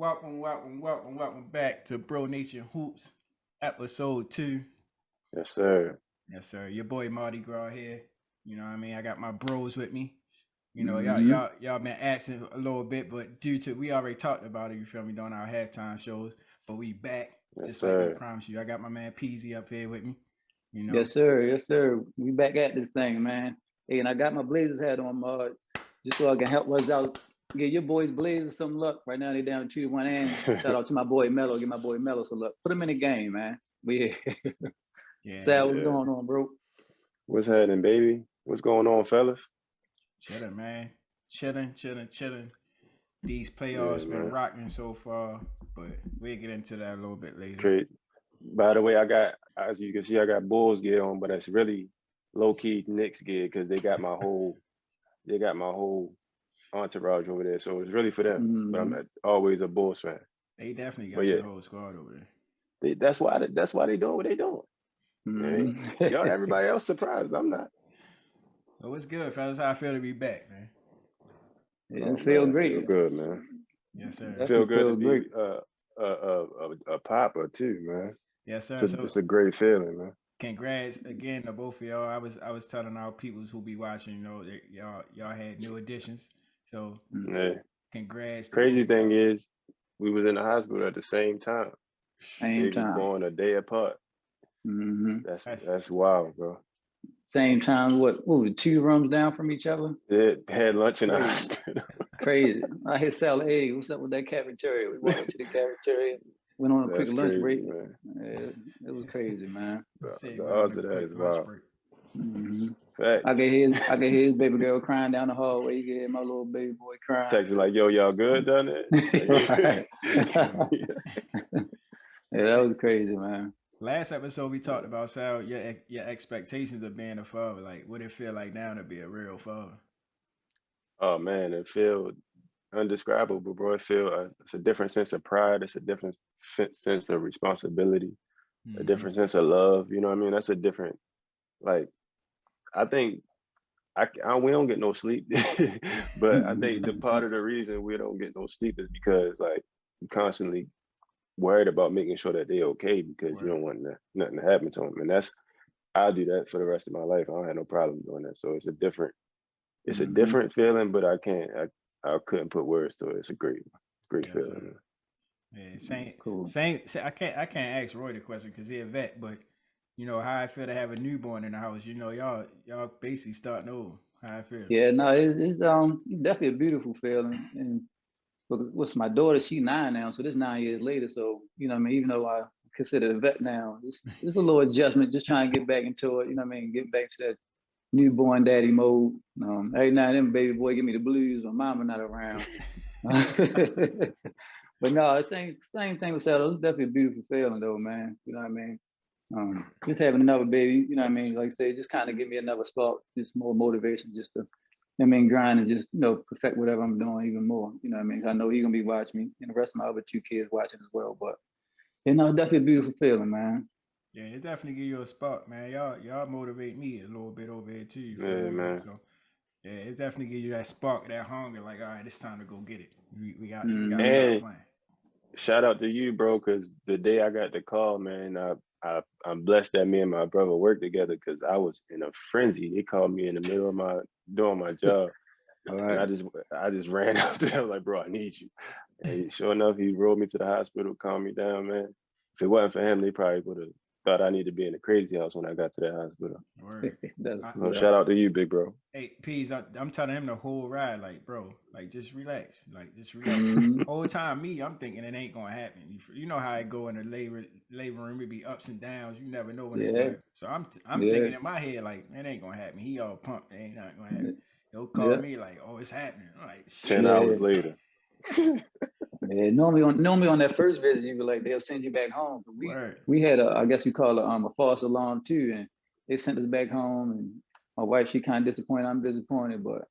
welcome back to Bro Nation Hoops, episode 2. Yes, sir. Yes, sir. Your boy Mardi Gras here. You know what I mean? I got my bros with me. You know, Mm-hmm. y'all been absent a little bit, but due to we already talked about it, you feel me, during our halftime shows. But we back, Yes, just like we sir. promised you. I got my man Peasy up here with me. You know. Yes, sir. Yes, sir. We back at this thing, man. Hey, and I got my Blazers hat on, just so I can help us out. Give your boys Blazers some luck. Right now they down 2-1. And shout out to my boy Mello. Give my boy Mello some luck. Put him in the game, man. We Yeah. Sal, what's going on, bro? What's happening, baby? What's going on, fellas? Chilling, man. Chilling. These playoffs been rocking so far, but we'll get into that a little bit later. Great. By the way, as you can see, I got Bulls gear on, but that's really low key Knicks gear because they got my whole entourage over there. So it's really for them. Mm-hmm. But I'm always a Bulls fan. They definitely got your whole squad over there. That's why they doing what they doing. Mm-hmm. Yo, everybody else surprised. I'm not. So it's good, fellas. How I feel to be back, man. Yeah, it feels great. Feel good, man. Yes, sir. Feel good to be a papa too, man. Yes, sir. It's a great feeling, man. Congrats again to both of y'all. I was telling our peoples who be watching, you know, that y'all had new additions. So congrats. Crazy thing is, we was in the hospital at the same time. Same time. Born a day apart. Mm-hmm. That's wild, bro. Same time. What was it, 2 rooms down from each other? They had lunch in the hospital. Crazy. I hit Sal, hey, what's up with that cafeteria? We walked to the cafeteria, went on a quick lunch break. Man. Yeah, it was crazy, man. The odds of that is wild. Mm-hmm. I can hear his baby girl crying down the hallway. You can hear my little baby boy crying. Texting like, yo, y'all good down there? Yeah, that was crazy, man. Last episode we talked about, Sal, your expectations of being a father. Like, what it feel like now to be a real father? Oh man, it feels undescribable, bro. It feels it's a different sense of pride. It's a different sense of responsibility, a different sense of love. You know what I mean? That's a different, like, I think we don't get no sleep, but I think the part of the reason we don't get no sleep is because like you constantly worried about making sure that they're okay because you don't want nothing to happen to them. And I'll do that for the rest of my life. I don't have no problem doing that. So it's a different feeling, but I couldn't put words to it. It's a great feeling. Yeah, same. I can't ask Roy the question because he's a vet, but you know how I feel to have a newborn in the house. You know, y'all basically starting over. How I feel. Yeah, no, it's definitely a beautiful feeling. And what's my daughter? She's 9 now, so this 9 years later. So you know, what I mean, even though I consider a vet now, it's a little adjustment. Just trying to get back into it. You know, what I mean, get back to that newborn daddy mode. Every now and then, baby boy, give me the blues when mama not around. But no, same thing with Saddle. It's definitely a beautiful feeling, though, man. You know what I mean? Just having another baby, you know what I mean? Like I say, just kind of give me another spark, just more motivation, just to, I mean, grind and just, you know, perfect whatever I'm doing even more. You know what I mean? I know he's gonna be watching me, and the rest of my other 2 kids watching as well. But you know, it's definitely a beautiful feeling, man. Yeah, it definitely give you a spark, man. Y'all motivate me a little bit over here too. Yeah, man. So yeah, it definitely give you that spark, that hunger. Like, all right, it's time to go get it. We got to start playing. Shout out to you, bro, because the day I got the call, man, I'm blessed that me and my brother worked together because I was in a frenzy. They called me in the middle of doing my job. And I just ran out there. I was like, bro, I need you. And sure enough, he rolled me to the hospital, calmed me down, man. If it wasn't for him, they probably would have thought I needed to be in the crazy house when I got to that hospital. So shout out to you, big bro. Hey, Peas, I'm telling him the whole ride, like, bro, like, just relax. Like, just relax. Whole time, I'm thinking it ain't gonna happen. You know how I go in the labor room, it be ups and downs. You never know when it's going. So I'm thinking in my head, like, it ain't gonna happen. He all pumped. It ain't not gonna happen. He'll call me like, oh, it's happening. I'm like, shit. 10 hours later. Yeah, normally on that first visit, you be like, they'll send you back home. We had I guess you call it a false alarm too, and they sent us back home. And my wife, she kind of disappointed. I'm disappointed, but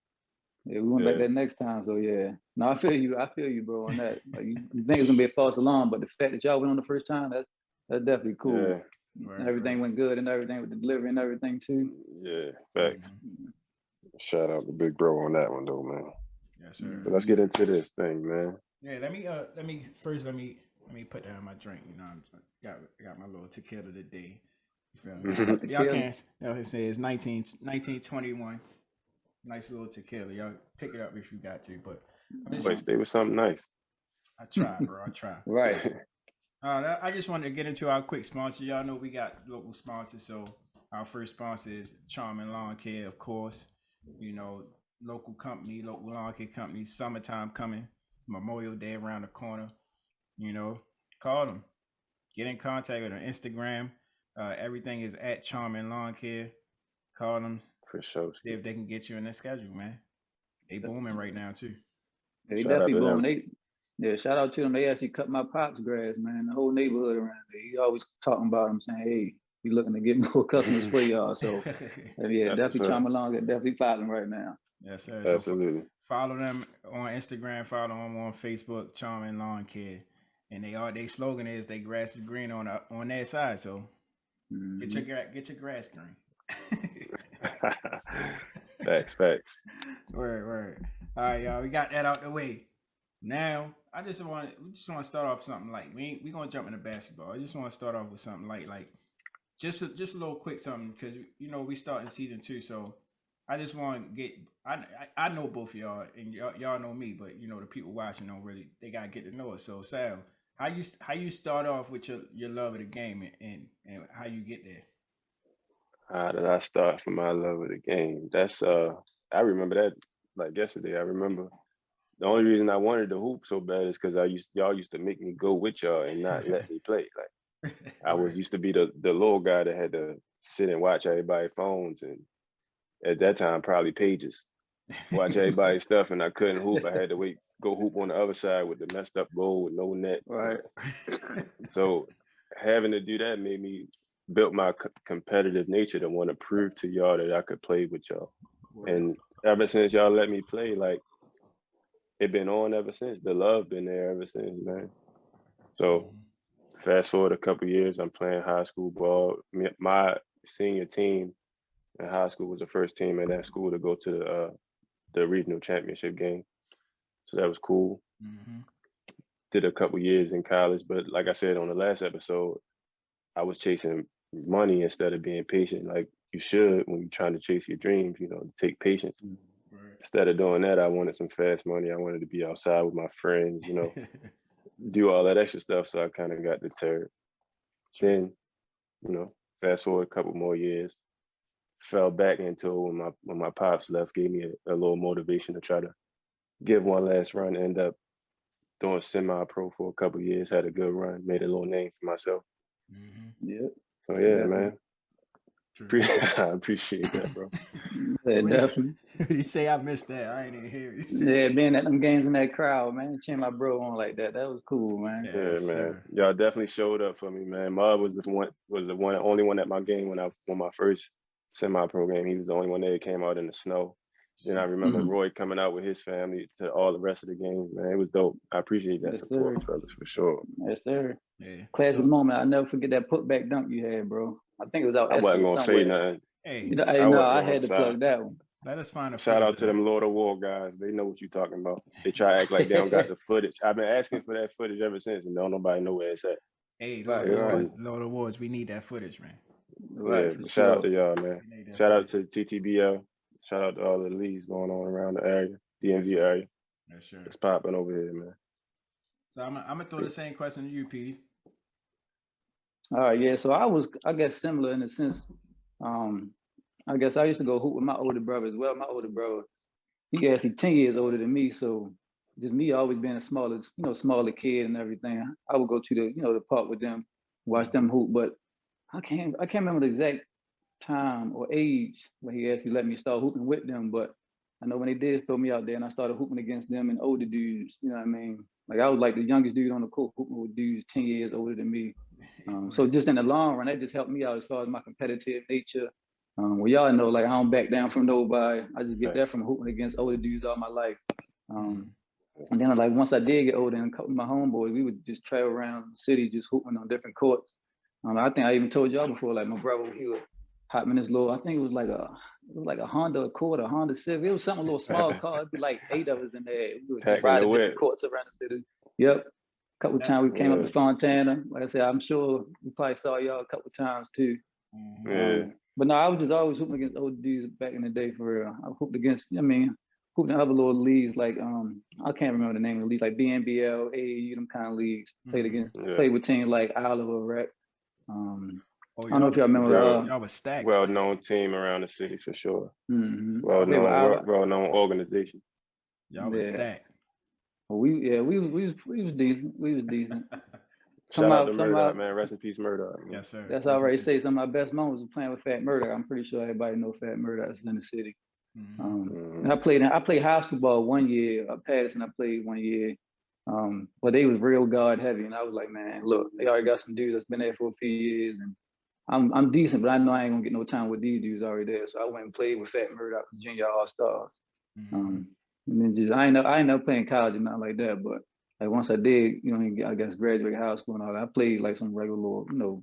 yeah, we went back that next time. So yeah, no, I feel you, bro, on that. Like, you think it's gonna be a false alarm, but the fact that y'all went on the first time, that's definitely cool. Yeah. Everything went good and everything with the delivery and everything too. Yeah, facts. Shout out to big bro on that one though, man. Yes, sir. But let's get into this thing, man. Yeah, let me first let me put down my drink. You know, I'm got my little tequila today. You feel me? Y'all Tequila. can't. Y'all say it's 1921. Nice little tequila. Y'all pick it up if you got to. But I'm just Boy, stay with something nice. I try, bro. I try. Right. I just wanted to get into our quick sponsor. Y'all know we got local sponsors. So our first sponsor is Charming Lawn Care, of course. You know, local company, local lawn care company. Summertime coming. Memorial Day around the corner. You know, call them. Get in contact with them. Instagram. Everything is at Charming Lawn Care. Call them. For sure. See if they can get you in their schedule, man. They booming right now too. They Shout out definitely to boom. them. Yeah, shout out to them. They actually cut my pops grass, man. The whole neighborhood around there. He always talking about them, saying, "Hey, we looking to get more customers for y'all." So yeah, That's definitely Charm along. Definitely popping right now. Yes, sir. So absolutely. follow them on Instagram. Follow them on Facebook. Charming Lawn Care, and they slogan is "They grass is green on their side." So get your grass green. Facts. Word. All right, y'all. We got that out the way. Now, we just want to start off something light. We gonna jump into basketball. I just want to start off with something light, like just a little quick something because we starting season 2. So I just want to get. I know both of y'all and y'all know me, but the people watching don't really. They gotta get to know us. So Sal, how you start off with your love of the game and how you get there? How did I start for my love of the game? That's I remember that like yesterday. I remember the only reason I wanted to hoop so bad is because y'all used to make me go with y'all and not let me play. Like I was Word. used to be the little guy that had to sit and watch everybody's phones, and at that time probably pages. Watch everybody's stuff, and I couldn't hoop. I had to go hoop on the other side with the messed up goal with no net. Right. So having to do that made me built my competitive nature to want to prove to y'all that I could play with y'all. Word. And ever since y'all let me play, like it been on ever since. The love been there ever since, man. So fast forward a couple years, I'm playing high school ball. My senior team in high school was the first team in that school to go to the regional championship game. So that was cool. Mm-hmm. Did a couple years in college, but like I said on the last episode, I was chasing money instead of being patient. Like you should when you're trying to chase your dreams, take patience. Right. Instead of doing that, I wanted some fast money. I wanted to be outside with my friends, do all that extra stuff. So I kind of got deterred. Then, fast forward a couple more years, fell back into it when my pops left, gave me a little motivation to try to give one last run. End up doing semi-pro for a couple years, had a good run, made a little name for myself. Mm-hmm. Yep. So yeah, Definitely. man. I appreciate that, bro. Yeah, What definitely. you say? I missed that. I ain't even hear you say. Yeah, being at them games in that crowd, man, cheering my bro on like that. That was cool, man. Yeah, Yes, man. sir. Y'all definitely showed up for me, man. Mud was the only one at my game when I won my first semi-pro game. He was the only one that came out in the snow. Then I remember Roy coming out with his family to all the rest of the games, man. It was dope. I appreciate that Yes, support, sir. fellas, for sure. Yes, sir. Yeah. Classic So, moment. I'll never forget that putback dunk you had, bro. I think it was out I wasn't Essence gonna say somewhere. nothing. hey, Hey, I no, wasn't I gonna had to say. plug that one. let us find a Shout footage out of to that. them Lord of War guys. They know what you're talking about. They try to act like they don't got the footage. I've been asking for that footage ever since, and don't nobody know where it's at. Hey, Right, Lord Awards, we need that footage, man. right, Yeah, for shout out sure. to y'all, man. Shout out to TTBL. Shout out to all the leagues going on around the area, DMV area. Yes, sure. It's popping over here, man. So I'm gonna throw the same question to you, P. All right, yeah. So I guess, similar in the sense. I guess I used to go hoop with my older brother as well. My older brother, he actually 10 years older than me, so just me always being a smaller kid and everything. I would go to the park with them, watch them hoop. But I can't remember the exact time or age when he actually let me start hooping with them. But I know when they did throw me out there and I started hooping against them and older dudes, you know what I mean? Like I was like the youngest dude on the court hooping with dudes 10 years older than me. So just in the long run, that just helped me out as far as my competitive nature. Well, y'all know, like I don't back down from nobody. I just get that from hooping against older dudes all my life. And then like once I did get older and a couple of my homeboys, we would just travel around the city just hooping on different courts. I think I even told y'all before, like my brother, he would hop in this little, I think it was like a Honda Accord, a Honda Civic. It was something a little small car. It'd be like 8 of us in there. We would just Packing ride the to different whip. courts around the city. Yep. A couple of times we came up Yeah. to Fontana. Like I said, I'm sure we probably saw y'all a couple of times too. Yeah. But no, I was just always hooping against old dudes back in the day for real. I hooped against, hooped in other little leagues like I can't remember the name of the league, like BNBL, AAU, them kind of leagues. Played with teams like Oliver Rec. I don't know if y'all remember. Y'all was stacked. Well-known team around the city for sure. Mm-hmm. Well-known organization. Y'all was stacked. Well, we was decent. We was decent. Shout out to Murdoch, man. Rest in peace, Murdoch. Man. Yes, sir. That's already say some of my best moments was playing with Fat Murdoch. I'm pretty sure everybody know Fat Murdoch is in the city. And I played high school ball 1 year. Patterson, I played 1 year. But they was real guard heavy, and I was like, man, look, they already got some dudes that's been there for a few years, and I'm decent, but I know I ain't gonna get no time with these dudes already there. So I went and played with Fat Murdoch, Junior All Stars. And then just I ain't never playing college or nothing like that, but like once I did, I guess graduate high school and all that, I played like some regular,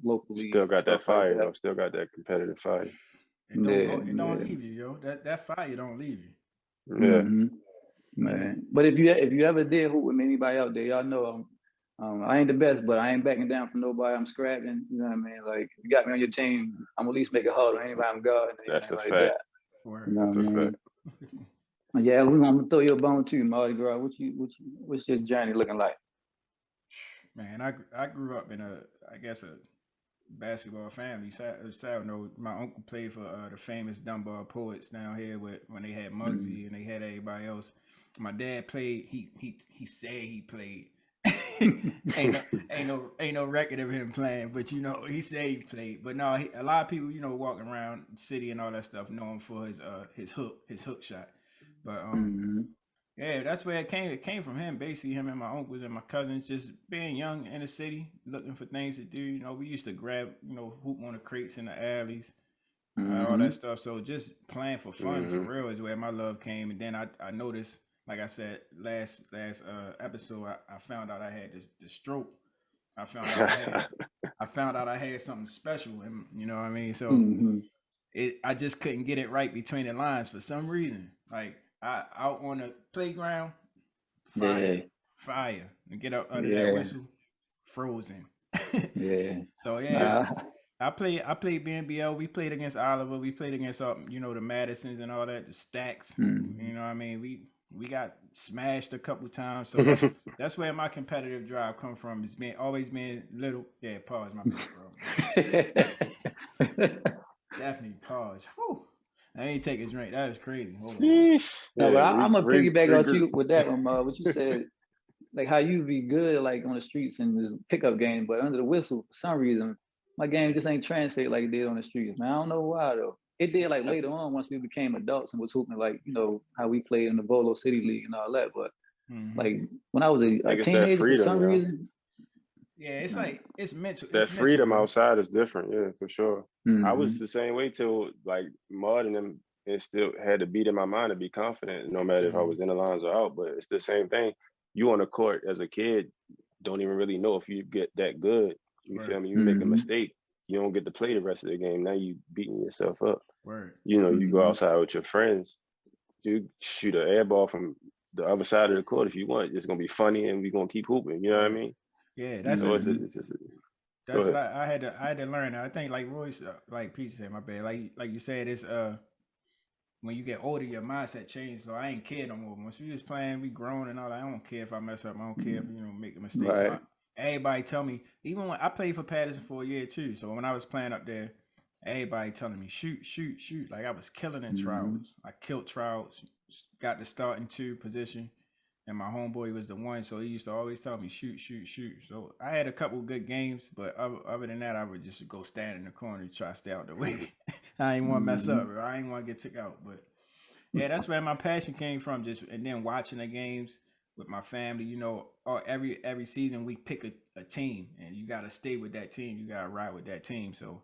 local league. Still got that fire, though. Still got that competitive fire. It don't leave you, yo. That fire don't leave you. Yeah. Man. But if you ever did hoop with anybody out there, y'all know I ain't the best, but I ain't backing down from nobody. I'm scrapping. You know what I mean? Like if you got me on your team, I'm at least make it hard on anybody I'm guarding. That's a like fact. That. That's a fact. Yeah, we're gonna throw you a bone too, Marty girl. What's your journey looking like? Man, I grew up in a basketball family. Side note, my uncle played for the famous Dunbar Poets down here when they had Muggsy and they had everybody else. My dad played. He said he played. ain't no record of him playing, but he said he played. But no, a lot of people walking around the city and all that stuff know him for his hook shot. But yeah, that's where it came. It came from him, basically him and my uncles and my cousins just being young in the city, looking for things to do. We used to grab, hoop on the crates in the alleys, all that stuff. So just playing for fun, for real, is where my love came. And then I noticed, like I said last episode, I found out I had the stroke. I found out I had something special, and you know what I mean. So I just couldn't get it right between the lines for some reason. Like out on the playground, fire, and get up under that whistle, frozen. So yeah. I played BNBL. We played against Oliver. We played against the Madisons and all that, the Stacks. You know what I mean? We got smashed a couple times. So that's where my competitive drive come from. Is always being little. Yeah, pause my bad, bro. Definitely pause. Whew. I ain't take a drink. That was crazy. No, but I'm gonna piggyback on you with that one, what you said. Like how you be good like on the streets and this pickup game, but under the whistle, for some reason, my game just ain't translate like it did on the streets, man. I don't know why though. It did like later on once we became adults and was hooping like, how we played in the Volo City League and all that. But like when I was a teenager, freedom, for some reason. Yeah, it's like it's mental. That freedom outside is different, yeah, for sure. I was the same way till like Mud and them, it still had to beat in my mind to be confident, no matter if I was in the lines or out. But it's the same thing. You on the court as a kid, don't even really know if you get that good. You feel me? You make a mistake, you don't get to play the rest of the game. Now you beating yourself up. You go outside with your friends, you shoot an air ball from the other side of the court if you want. It's gonna be funny and we're gonna keep hooping. You know what I mean? Yeah, that's that's what I had to learn. I think like Royce, like Pete said, my bad. Like you said, it's when you get older, your mindset changes. So I ain't care no more. Once we was playing, we grown and all that. I don't care if I mess up. I don't care if make a mistake. Right. So everybody tell me, even when I played for Patterson for a year too. So when I was playing up there, everybody telling me shoot. Like I was killing in trials. I killed trials. Got the starting 2 position. And my homeboy was the 1, so he used to always tell me, shoot. So I had a couple good games, but other than that, I would just go stand in the corner and try to stay out the way. I ain't want to mess up, bro. I ain't want to get took out. But yeah, that's where my passion came from. And then watching the games with my family, every season we pick a team, and you got to stay with that team. You got to ride with that team. So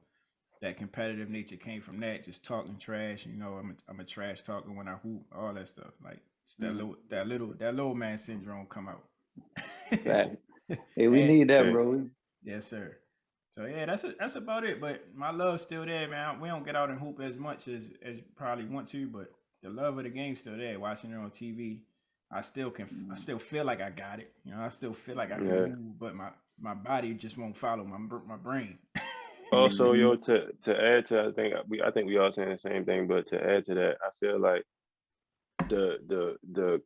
that competitive nature came from that, just talking trash. I'm a trash talker when I hoop, all that stuff. Like, it's that little man syndrome come out. Right. Hey, we need that, bro. Yes, sir. So yeah, that's about it. But my love's still there, man. We don't get out and hoop as much as probably want to, but the love of the game's still there. Watching it on TV, I still feel like I got it. You know, I still feel like I can move, but my body just won't follow my brain. Also, yo, to add to, I think we all saying the same thing, but to add to that, I feel like the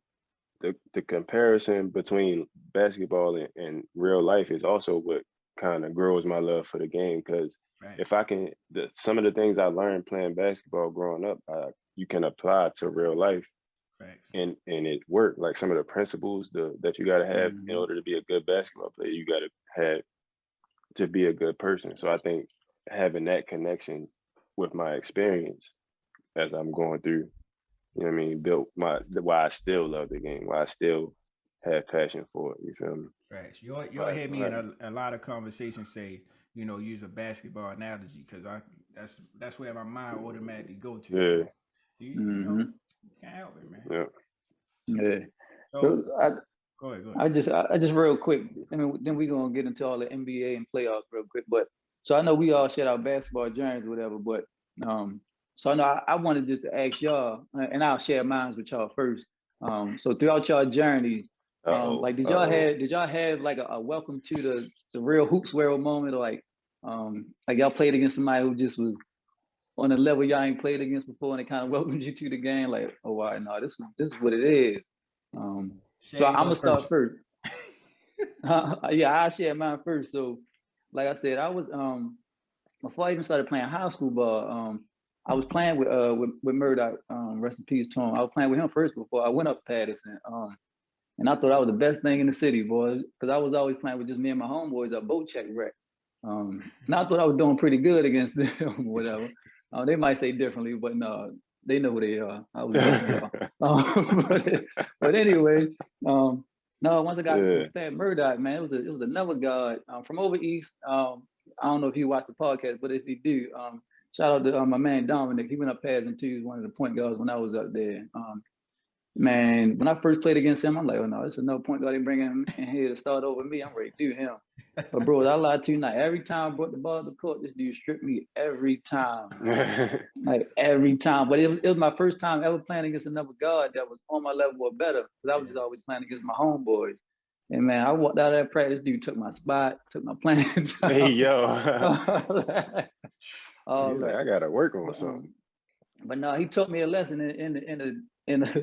comparison between basketball and real life is also what kind of grows my love for the game. Because if I can, some of the things I learned playing basketball growing up, you can apply to real life. Facts. And it worked. Like some of the principles that you got to have in order to be a good basketball player, you got to have to be a good person. So I think having that connection with my experience as I'm going through, you know what I mean, built why I still love the game, why I still have passion for it. You feel me? Facts. You'll hear me in a lot of conversations say, you know, use a basketball analogy, because that's where my mind automatically go to. Yeah. So you know, you can't help it, man. Yeah. Yeah. So, go ahead. I just real quick. I mean, then we're gonna get into all the NBA and playoffs real quick. But so I know we all share our basketball journeys or whatever. But so I know I wanted just to ask y'all, and I'll share mine with y'all first. So throughout y'all journeys, like did y'all have like a welcome to the real hoops world moment, or like y'all played against somebody who just was on a level y'all ain't played against before, and it kind of welcomed you to the game, like, oh wow, no, this is what it is. So I'm gonna start first. Yeah, I'll share mine first. So, like I said, I was before I even started playing high school ball, I was playing with Murdoch, rest in peace to him. I was playing with him first before I went up to Patterson. And I thought that was the best thing in the city, boys, because I was always playing with just me and my homeboys at boat check rec. And I thought I was doing pretty good against them, whatever. They might say differently, but no, they know who they are. I was but anyway, no, once I got playing Murdoch, man, it was another guard from over east. I don't know if you watched the podcast, but if you do, shout out to my man Dominic. He went up passing too. He was one of the point guards when I was up there. Man, when I first played against him, I'm like, oh no, this is no point guard. They bring him in here to start over me. I'm ready to do him. But bro, I lied to you not. Every time I brought the ball to the court, this dude stripped me every time. Like every time. But it was my first time ever playing against another guard that was on my level or better. Because I was just always playing against my homeboys. And man, I walked out of that practice, dude took my spot, took my playing time. Hey yo. He's like, I gotta work on something. But no, he taught me a lesson in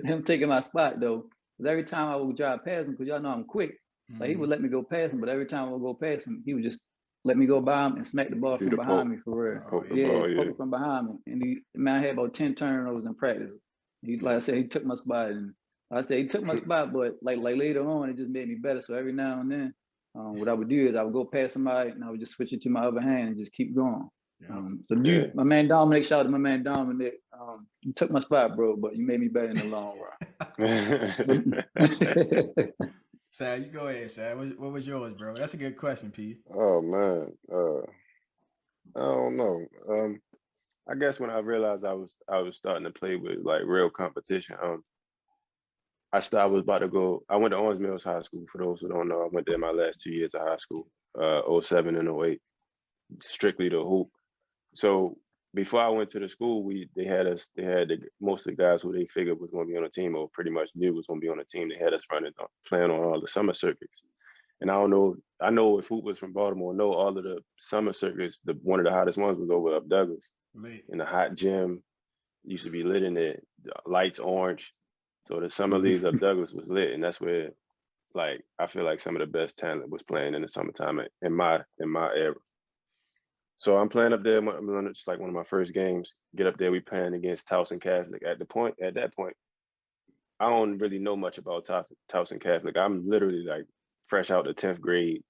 him taking my spot though. Because every time I would drive past him, because y'all know I'm quick, like he would let me go past him, but every time I would go past him, he would just let me go by him and smack the ball from behind me for real. Poke it from behind me. And I had about 10 turnovers in practice. Like I said, he took my spot, and I said he took my spot, but like later on, it just made me better. So every now and then, what I would do is I would go past somebody and I would just switch it to my other hand and just keep going. My man Dominic, shout out to my man Dominic. You took my spot, bro, but you made me better in the long run. Sad, you go ahead, Sad. What was yours, bro? That's a good question, Pete. Oh man, I don't know. I guess when I realized I was starting to play with like real competition, I was about to go. I went to Orange Mills High School. For those who don't know, I went there my last 2 years of high school, 07 and 08, strictly to hoop. So before I went to the school, they had most of the guys who they figured was going to be on the team, or pretty much knew was going to be on the team. They had us playing on all the summer circuits. And I know if hoop was from Baltimore, know all of the summer circuits. One of the hottest ones was over up Douglas, in the hot gym. Used to be lit in there, the lights orange. So the summer leagues up Douglas was lit, and that's where, like, I feel like some of the best talent was playing in the summertime in my era. So I'm playing up there. It's like one of my first games. Get up there, we playing against Towson Catholic. At that point, I don't really know much about Towson Catholic. I'm literally like fresh out the 10th grade,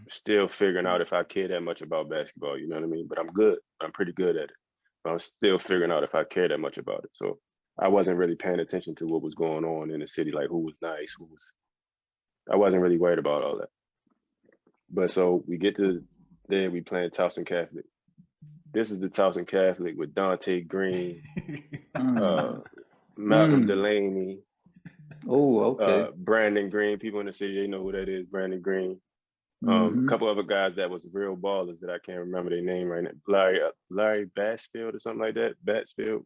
still figuring out if I care that much about basketball. You know what I mean? But I'm good. I'm pretty good at it. But I'm still figuring out if I care that much about it. So I wasn't really paying attention to what was going on in the city, like who was nice, I wasn't really worried about all that. But so we get to there, we playing Towson Catholic. This is the Towson Catholic with Dante Green, Malcolm Delaney. Oh, okay. Brandon Green. People in the city, they know who that is, Brandon Green. A couple other guys that was real ballers that I can't remember their name right now. Larry Batsfield or something like that. Batsfield.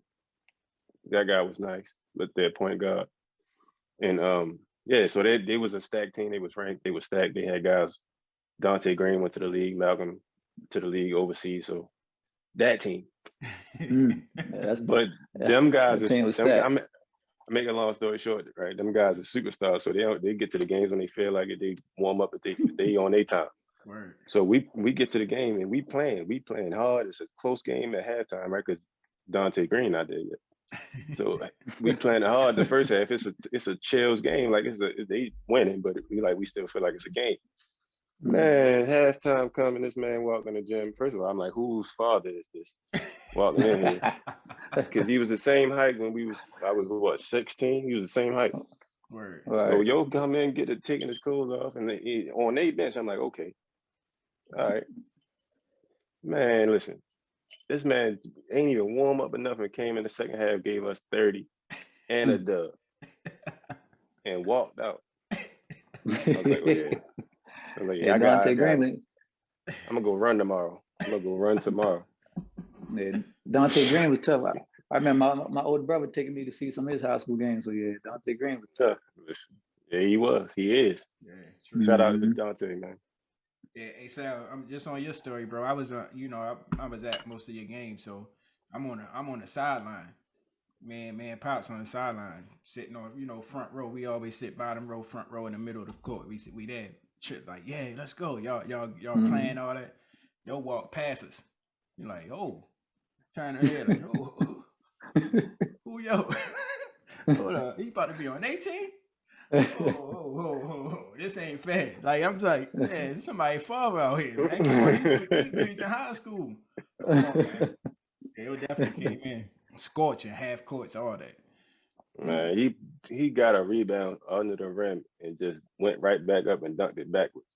That guy was nice, but their point guard. And yeah, so they was a stacked team. They was ranked. They was stacked. They had guys. Dante Green went to the league. Malcolm to the league overseas. So that team. Yeah, but them guys team was them. stacked. I make a long story short, right? Them guys are superstars. So they get to the games when they feel like it. They warm up if they on their time. Word. So we get to the game and we playing hard. It's a close game at halftime, right? Because Dante Green not there yet. So we playing hard the first half. It's a chills game. Like they winning, but we still feel like it's a game. Man, halftime coming, this man walked in the gym. First of all, I'm like, whose father is this? Walking in here. Because he was the same height when I was what, 16? He was the same height. Word. Right. So yo come in, taking his clothes off, and on their bench, I'm like, okay. All right. Man, listen. This man ain't even warm up enough and came in the second half, gave us 30 and a dub. And walked out. I was like, oh, yeah. I was like, yeah, Dante Green. I'm gonna go run tomorrow. Yeah, Dante Green was tough. I remember my older brother taking me to see some of his high school games. So yeah, Dante Green was tough. Yeah, he was. He is. Yeah, true. Shout out to Dante, man. Yeah, hey Sal, I'm just on your story, bro. I was, I was at most of your games, so I'm on the sideline. Man, Pops on the sideline, sitting on, front row. We always sit bottom row, front row in the middle of the court. We there, trip like, yeah, let's go. Y'all playing all that. Yo walk past us. You're like, oh, turn her head like, oh, who yo? Hold up, he about to be on 18. Oh, this ain't fair. Like I'm like, man, somebody father out here, man. He's in high school. Come on, man. They definitely came in scorching, half courts, all that. Man, he got a rebound under the rim and just went right back up and dunked it backwards.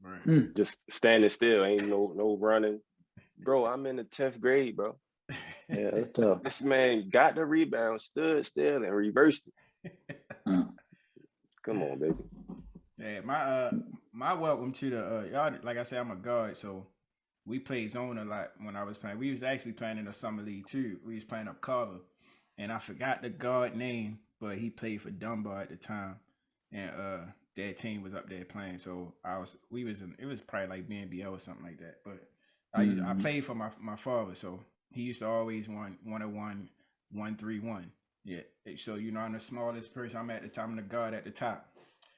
Right. Just standing still, ain't no running. Bro, I'm in the 10th grade, bro. Yeah, that's tough. This man got the rebound, stood still, and reversed it. Come on, baby. Yeah, my welcome to the y'all. Like I said, I'm a guard, so we played zone a lot when I was playing. We was actually playing in the summer league too. We was playing up Carver, and I forgot the guard name, but he played for Dunbar at the time, and their team was up there playing. So it was probably like BNBL or something like that. But I played for my father, so he used to always won 101, 131. Yeah, so I'm the smallest person. I'm at the top. I'm the guard at the top.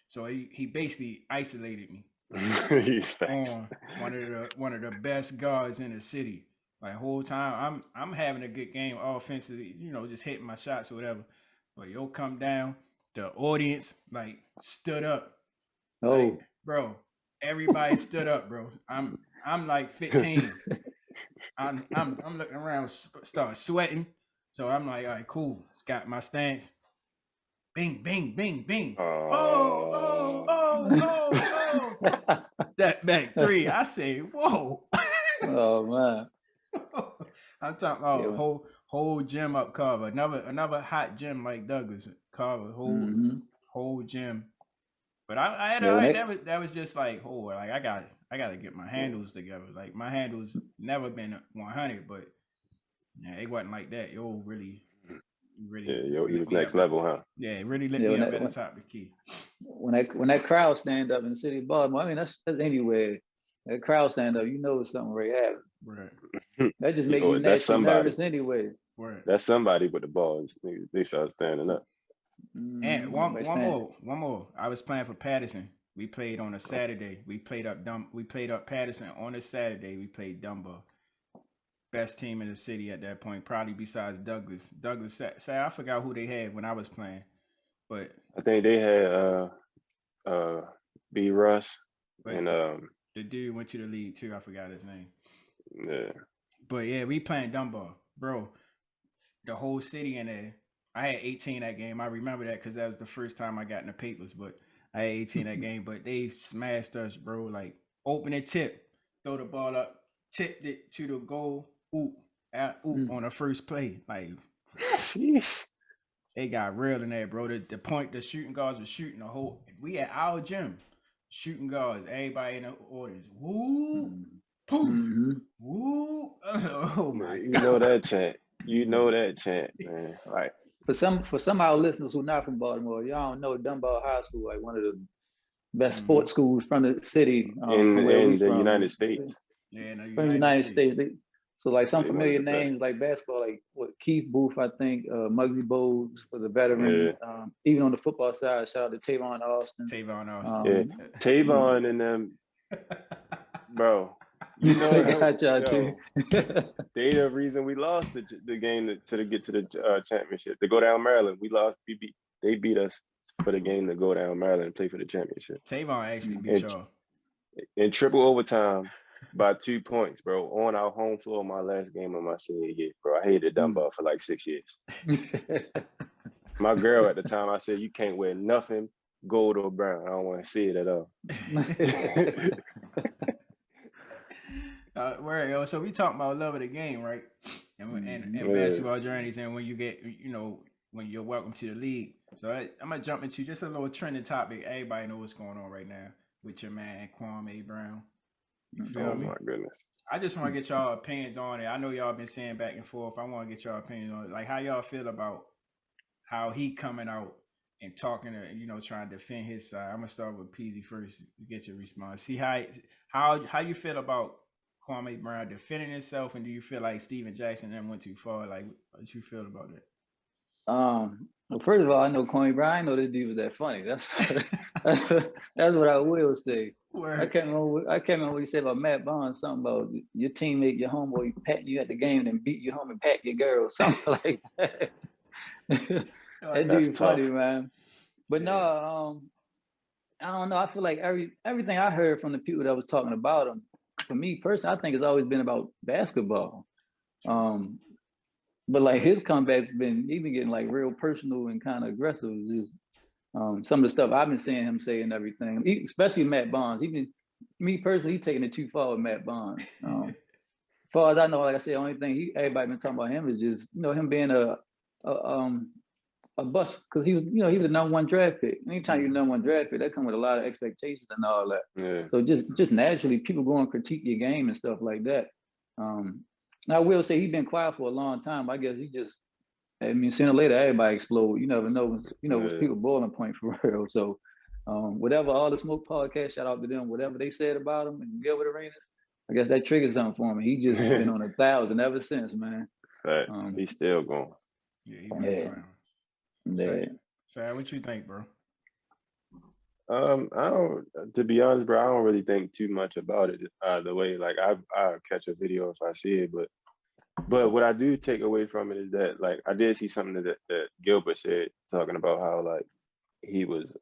So he basically isolated me on one of the best guards in the city. Like whole time I'm having a good game offensively, just hitting my shots or whatever. But yo come down, the audience like stood up. Oh, like, bro, everybody stood up, bro. I'm like 15. I'm looking around, start sweating. So I'm like, all right, cool. It's got my stance. Bing, bing, bing, bing. Oh. Step back 3. I say, whoa. Oh man. I'm talking about whole gym up Carver. Another hot gym like Douglas Carver. Whole gym. But I had that was just like, like I gotta get my handles together. Like my handles never been 100, but yeah, it wasn't like that. Yo, really. Yeah, he was next level, huh? Yeah, it really lit me up at the top of the key. When that crowd stand up in the city of Baltimore, I mean that's anywhere. That crowd stand up, it's something right happening. Right. That just make you naturally nervous anyway. Right. That's somebody with the ball. They start standing up. And one more. I was playing for Patterson. We played on a Saturday. We played up Patterson on a Saturday. We played Dunbar. Best team in the city at that point, probably besides Douglas. Douglas, I forgot who they had when I was playing, but I think they had B. Russ and the dude went to the league too. I forgot his name. Yeah. But yeah, we playing Dunbar, bro. The whole city in there. I had 18 that game. I remember that because that was the first time I got in the papers. But I had 18 that game. But they smashed us, bro. Like open and tip, throw the ball up, tipped it to the goal. On the first play, like they got real in there, bro. The shooting guards were shooting the whole. We at our gym, shooting guards, everybody in the orders. Woo, poof, woo. Oh my God. You know that chant, man. Right. for some of our listeners who are not from Baltimore, y'all don't know Dunbar High School, like one of the best sports schools from the city, in the from. United States. Yeah, in the From the United States. So like some They familiar one of the names like basketball, like Keith Booth, I think, Muggsy Bogues for the veteran. Even on the football side, shout out to Tavon Austin. Tavon and them, bro. You know, they got y'all too. They the reason we lost the game to get to the championship. To go down Maryland, they beat us for the game to go down Maryland and play for the championship. Tavon actually beat y'all in triple overtime by 2 points, bro, on our home floor my last game of my senior year, bro. I hated Dunbar for like 6 years. My girl at the time, I said, you can't wear nothing gold or brown. I don't want to see it at all. So we talking about love of the game, right? And basketball journeys, and when you get, when you're welcome to the league. So I'm gonna jump into just a little trending topic. Everybody knows what's going on right now with your man Kwame Brown. You feel me? My goodness. I just want to get y'all opinions on it. I know y'all been saying back and forth. I want to get y'all opinions on it. Like how y'all feel about how he coming out and talking to, trying to defend his side. I'm gonna start with Peasy first to get your response. See how you feel about Kwame Brown defending himself, and do you feel like Steven Jackson then went too far? Like, what you feel about that? Well, first of all, I know Kwame Brown. I know this dude was that funny. That's what I will say. Word. I can't remember what he said about Matt Barnes. Something about your teammate, your homeboy, patting you at the game and beat you home and pat your girl. Something like that. That dude's funny, man. But no, I don't know. I feel like everything I heard from the people that was talking about him, for me personally, I think it's always been about basketball. But like his comeback's been getting like real personal and kind of aggressive. Just some of the stuff I've been seeing him say and everything, especially Matt Barnes. Me personally, he's taking it too far with Matt Barnes. As far as I know, like I said, the only thing everybody been talking about him is just him being a bust, because he was the #1 draft pick. Anytime you're #1 draft pick, that comes with a lot of expectations and all that. Yeah. So just naturally, people go and critique your game and stuff like that. Now I will say he's been quiet for a long time. I guess sooner or later everybody explode. You never know. With people boiling point for real. So whatever All the Smoke podcast, shout out to them. Whatever they said about him in Gilbert Arenas, I guess that triggered something for him. He just been on 1,000 ever since, man. Right. He's still going. Yeah, he been around. So what you think, bro? To be honest, bro, I don't really think too much about it the way, like I'll catch a video if I see it, but what I do take away from it is that, like, I did see something that Gilbert said, talking about how, like, he was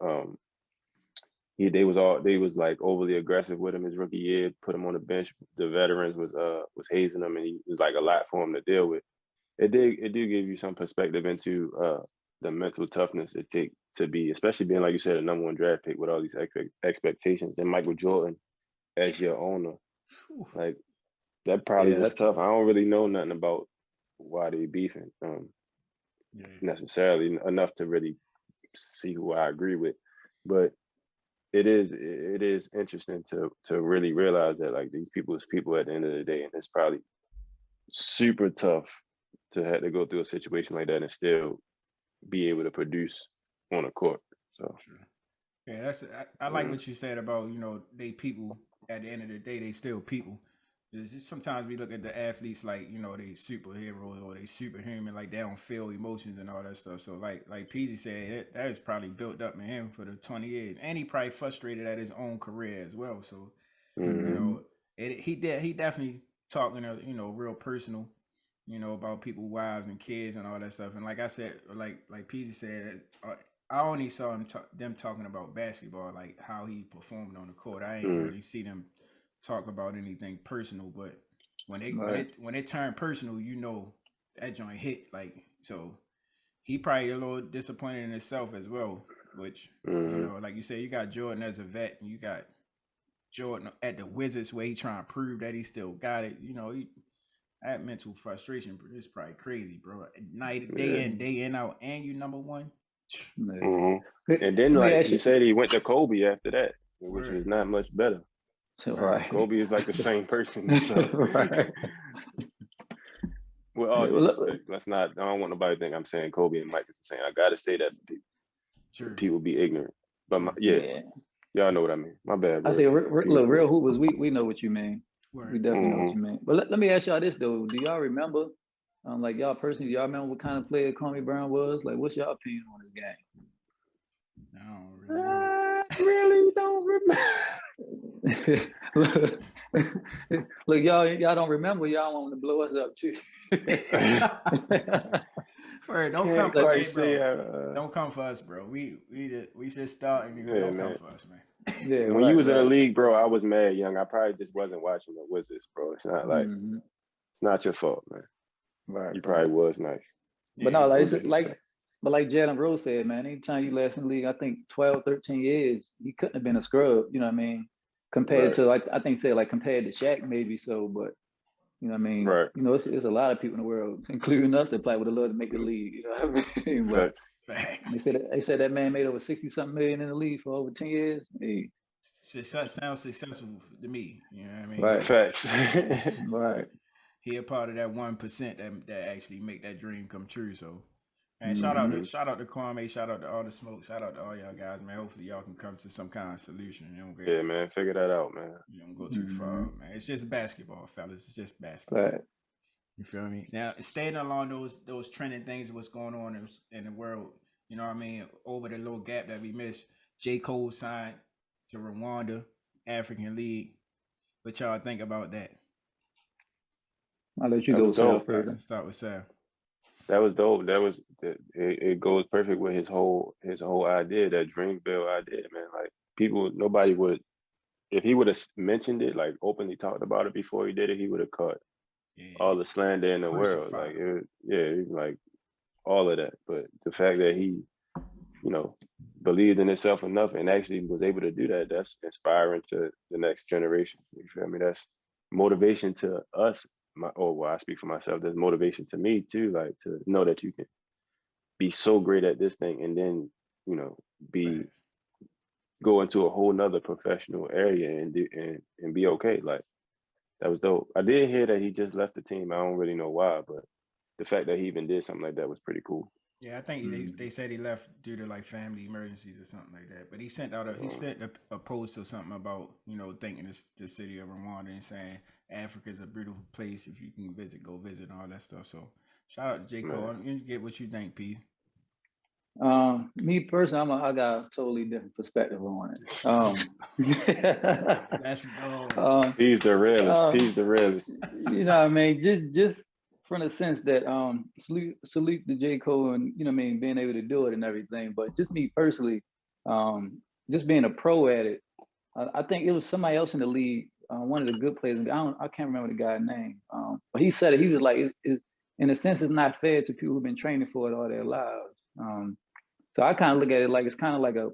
they was like overly aggressive with him his rookie year, put him on the bench. The veterans was hazing him, and he was like a lot for him to deal with. It did give you some perspective into the mental toughness it takes to be, especially being, like you said, a #1 draft pick with all these expectations, and Michael Jordan as your owner. Like, that probably was tough. I don't really know nothing about why they beefing necessarily enough to really see who I agree with, but it is interesting to really realize that, like, these people is people at the end of the day, and it's probably super tough to have to go through a situation like that and still be able to produce on a court. So yeah, I like what you said about, they people at the end of the day, they still people. It's just, sometimes we look at the athletes like, they superheroes or they superhuman, like they don't feel emotions and all that stuff. So like Peasy said, that is probably built up in him for the 20 years, and he probably frustrated at his own career as well. So he definitely talking real personal, about people's wives and kids and all that stuff. And like I said, like Peasy said, I only saw them talking about basketball, like how he performed on the court. I ain't really see them talk about anything personal. But when it turned personal, that joint hit. Like, so he probably a little disappointed in himself as well. Which like you said, you got Jordan as a vet, and you got Jordan at the Wizards where he trying to prove that he still got it. That mental frustration is probably crazy, bro. Day in, out, and you #1. And then, like he said, he went to Kobe after that, which was not much better. Right. Kobe is like the same person. So. Right. with all due respect, let's not. I don't want nobody to think I'm saying Kobe and Mike is the same. I gotta say that people be ignorant. But y'all know what I mean. My bad, bro. I say, look, real hoopers, we know what you mean. We definitely know what you mean. But let me ask y'all this though: do y'all remember, like y'all personally, y'all remember what kind of player Kwame Brown was? Like, what's y'all opinion on his game? I really don't remember. Look, y'all don't remember. Y'all want to blow us up too. Don't come for me, bro. Don't come for us, bro. We just start and don't come for us, man. Yeah, when you was in the league, bro, I was mad young. I probably just wasn't watching the Wizards, bro. It's not like it's not your fault, man. Right. You probably was nice. But no, like Jalen Rose said, man, anytime you last in the league, I think 12, 13 years, he couldn't have been a scrub, you know what I mean? Compared to, like, I think, compared to Shaq, maybe so, but, you know what I mean? Right. You know, it's a lot of people in the world, including us, that probably would have loved to make the league, you know what I mean? But they said that man made over 60-something million in the league for over 10 years. Hey. Sounds successful to me, you know what I mean? Right. Facts. Right. He a part of that 1% that actually make that dream come true, so. And shout out to Kwame, shout out to all the smoke, shout out to all y'all guys, man. Hopefully y'all can come to some kind of solution. Man, figure that out, man. You don't go too far, man. It's just basketball, fellas. It's just basketball. Right. You feel me? Now, staying along those trending things, what's going on in the world, you know what I mean? Over the little gap that we missed, J. Cole signed to Rwanda African League. What y'all think about that? I'll let you go, Sal, first. Start with Sal. That was dope. It goes perfect with his whole idea, that Dreamville idea, man. Like nobody would, if he would have mentioned it, like openly talked about it before he did it, he would have caught all the slander in the world. Like like all of that. But the fact that he, believed in himself enough and actually was able to do that, that's inspiring to the next generation. You feel me? That's motivation to us. I speak for myself. There's motivation to me too, like to know that you can be so great at this thing and then, go into a whole nother professional area and be okay. Like that was dope. I did hear that he just left the team. I don't really know why, but the fact that he even did something like that was pretty cool. Yeah, I think they said he left due to like family emergencies or something like that. But he sent out a post or something about thanking the city of Rwanda and saying Africa is a beautiful place. If you can visit, go visit and all that stuff. So shout out to J. Cole. You get what you think, P. Me personally, I got a totally different perspective on it. Let's go. He's the realist. He's the realist. You know what I mean? Just from the sense that salute to J. Cole and being able to do it and everything. But just me personally, just being a pro at it, I think it was somebody else in the league, one of the good players. I can't remember the guy's name, but he said it. He was like, in a sense, it's not fair to people who've been training for it all their lives. So I kind of look at it like it's kind of like a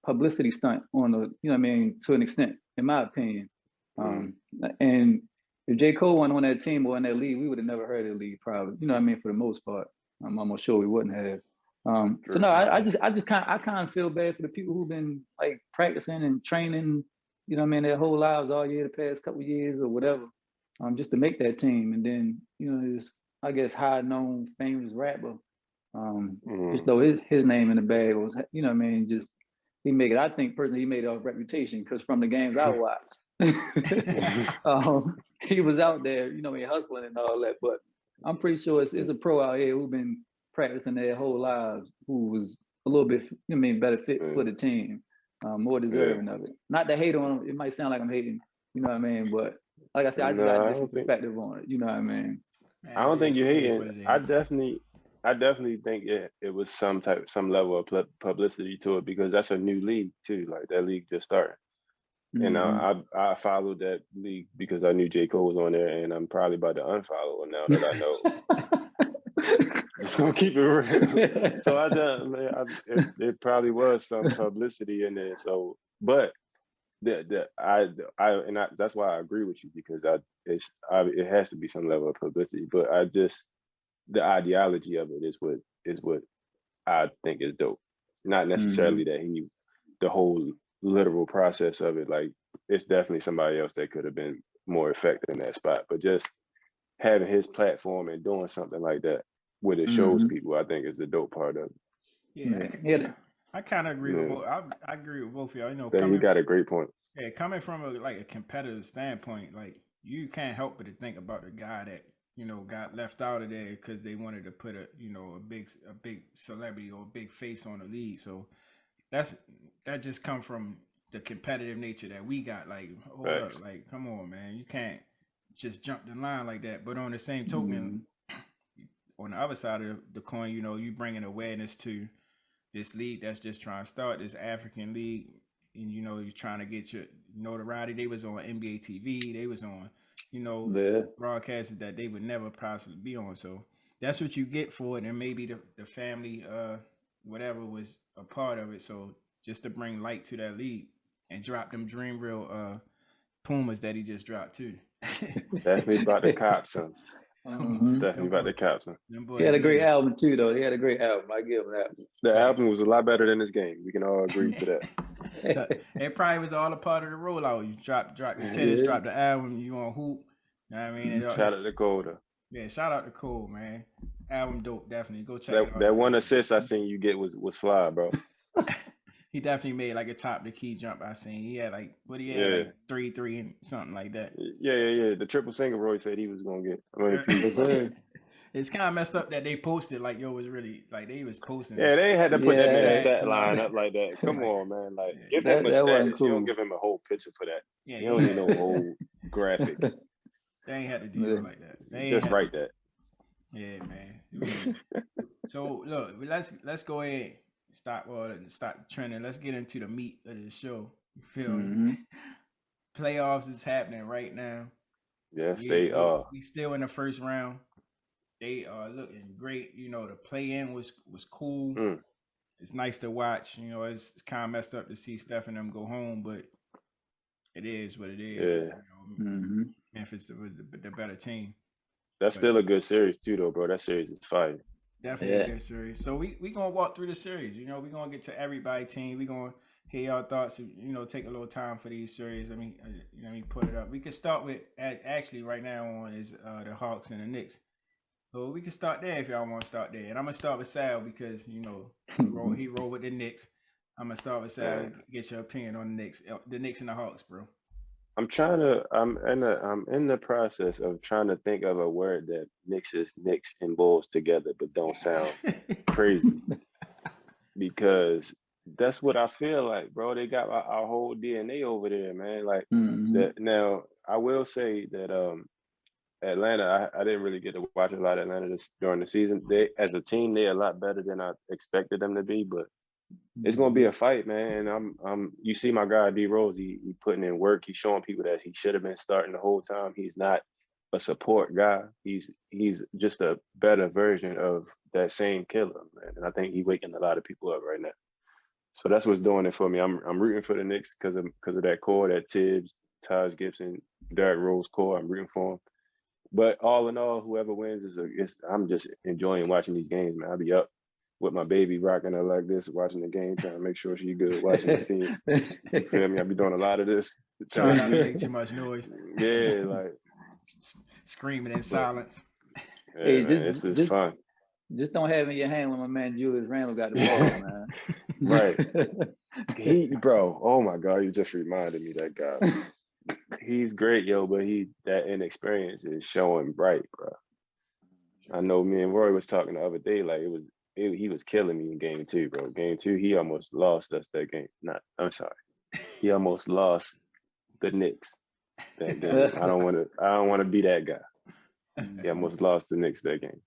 publicity stunt on to an extent, in my opinion. And if J. Cole wasn't on that team or in that league, we would have never heard of the league, probably. You know what I mean? For the most part, I'm almost sure we wouldn't have. So no, I kind of feel bad for the people who've been like practicing and training, their whole lives all year, the past couple of years or whatever, just to make that team. And then, this, I guess, high known, famous rapper, just throw his name in the bag was, just he make it. I think personally he made it off reputation because from the games I watched, he was out there, hustling and all that. But I'm pretty sure it's a pro out here who've been practicing their whole lives, who was a little bit, better fit for the team, more deserving of it. Not to hate on him. It might sound like I'm hating, you know what I mean? But like I said, I just got a different perspective on it. You know what I mean? Man, I don't think you're hating. I definitely think it was some level of publicity to it because that's a new league too. Like that league just started. And I followed that league because I knew J. Cole was on there, and I'm probably about to unfollow him now that I know. Just gonna keep it real. So it probably was some publicity in there. So, but that's why I agree with you because it has to be some level of publicity. But the ideology of it is what I think is dope. Not necessarily that the whole literal process of it, like it's definitely somebody else that could have been more effective in that spot. But just having his platform and doing something like that where it shows people, I think is the dope part of it. Yeah, I kind of agree with both. I agree with both of y'all. You know, you got a great point. Yeah, coming from a competitive standpoint, like you can't help but to think about the guy that got left out of there because they wanted to put a big celebrity or a big face on the league. So that just come from the competitive nature that we got. Like, hold up, like, come on, man, you can't just jump the line like that. But on the same token, on the other side of the coin, you bringing awareness to this league that's just trying to start, this African league, and you're trying to get your notoriety. They was on NBA TV, they was on broadcasts that they would never possibly be on. So that's what you get for it, and maybe the family whatever was a part of it. So just to bring light to that league and drop them Dream Real Pumas that he just dropped too. Definitely about the cops him. Definitely about the cops him. He had a great album too, though. He had a great album. I give him that. The album was a lot better than this game. We can all agree to that. It probably was all a part of the rollout. You drop the tennis, drop the album, you on hoop. You know what I mean? Shout out to Cole. Yeah, shout out to Cole, man. Album dope, definitely. Go check that. That one assist I seen you get was fly, bro. He definitely made like a top the key jump I seen. He had like like 3-3 and something like that. Yeah. The triple single Roy said he was gonna get. It's kind of messed up that they posted like yo was really like they was posting. Yeah, they had to put that stat line up like that. Come on, man. Like give him a stat. Cool. You don't give him a whole picture for that. Yeah, you don't need no whole graphic. They ain't had to do it like that. They just write that. Yeah, man. So look, let's go ahead. Stop trending. Let's get into the meat of the show. You feel me? Playoffs is happening right now. Yes, they are. We still in the first round. They are looking great. The play-in was cool. It's nice to watch. It's kind of messed up to see Steph and them go home, but it is what it is. Yeah. Memphis was the better team. That's still a good series too, though, bro. That series is fire. Definitely a good series. So we gonna walk through the series. We're gonna get to everybody team. We're gonna hear your thoughts. Take a little time for these series. I mean, put it up. We could start with actually right now on is the Hawks and the Knicks. So we can start there if y'all want to start there. And I'm gonna start with Sal because he rolled with the Knicks. I'm gonna start with Sal. Get your opinion on the Knicks and the Hawks, bro. I'm in the process of trying to think of a word that mixes Knicks and Bulls together, but don't sound crazy. Because that's what I feel like, bro. They got our whole DNA over there, man. Like that. Now, I will say that Atlanta, I didn't really get to watch a lot of Atlanta during the season. They, as a team, they're a lot better than I expected them to be, but it's gonna be a fight, man. And you see my guy D Rose, he putting in work. He's showing people that he should have been starting the whole time. He's not a support guy. He's just a better version of that same killer, man. And I think he's waking a lot of people up right now. So that's what's doing it for me. I'm rooting for the Knicks because of that core, that Tibbs, Taj Gibson, Derrick Rose core. I'm rooting for him. But all in all, whoever wins I'm just enjoying watching these games, man. I'll be up with my baby rocking her like this, watching the game, trying to make sure she's good, watching the team. You feel me? I'll be doing a lot of this. Trying not to make too much noise. Yeah, like screaming in silence. Yeah, hey, man, it's fun. Just don't have in your hand when my man Julius Randle got the ball, man. Right. Bro, oh my God, you just reminded me that guy. He's great, yo, but that inexperience is showing bright, bro. I know me and Roy was talking the other day, like he was killing me in game 2, bro. Game 2, he almost lost us that game. I'm sorry. He almost lost the Knicks that game. I don't want to be that guy. He almost lost the Knicks that game.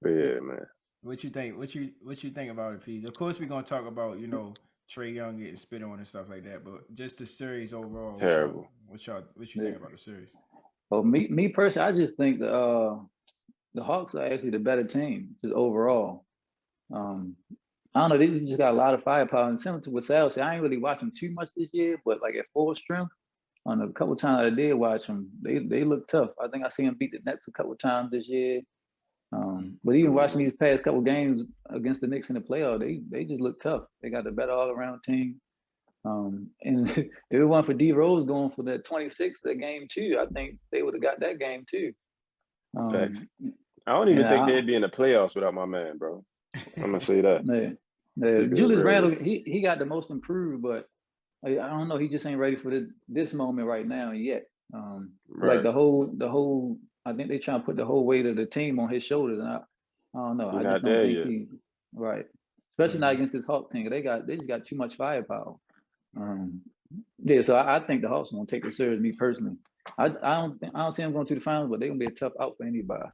But yeah, man. What you think? What you think about it, Pete? Of course, we're gonna talk about Trae Young getting spit on and stuff like that, but just the series overall. Terrible. What you think about the series? Well, me personally, I just think the Hawks are actually the better team, just overall. I don't know, they just got a lot of firepower. And similar to what Sal said, I ain't really watching too much this year, but like at full strength, on a couple times I did watch them, they look tough. I think I seen them beat the Nets a couple times this year. But even watching these past couple games against the Knicks in the playoff, they just look tough. They got the better all-around team. And if it wasn't for D Rose going for that 26 that game too, I think they would have got that game too. Facts. I don't even think they'd be in the playoffs without my man, bro. I'm gonna say that. Julius Randle, he got the most improved, but I don't know. He just ain't ready for this moment right now yet. Like the whole. I think they trying to put the whole weight of the team on his shoulders, and I don't know. I just don't think he right. Especially not against this Hawk team. They just got too much firepower. So I think the Hawks won't take it serious. Me personally, I don't see them going to the finals, but they're gonna be a tough out for anybody.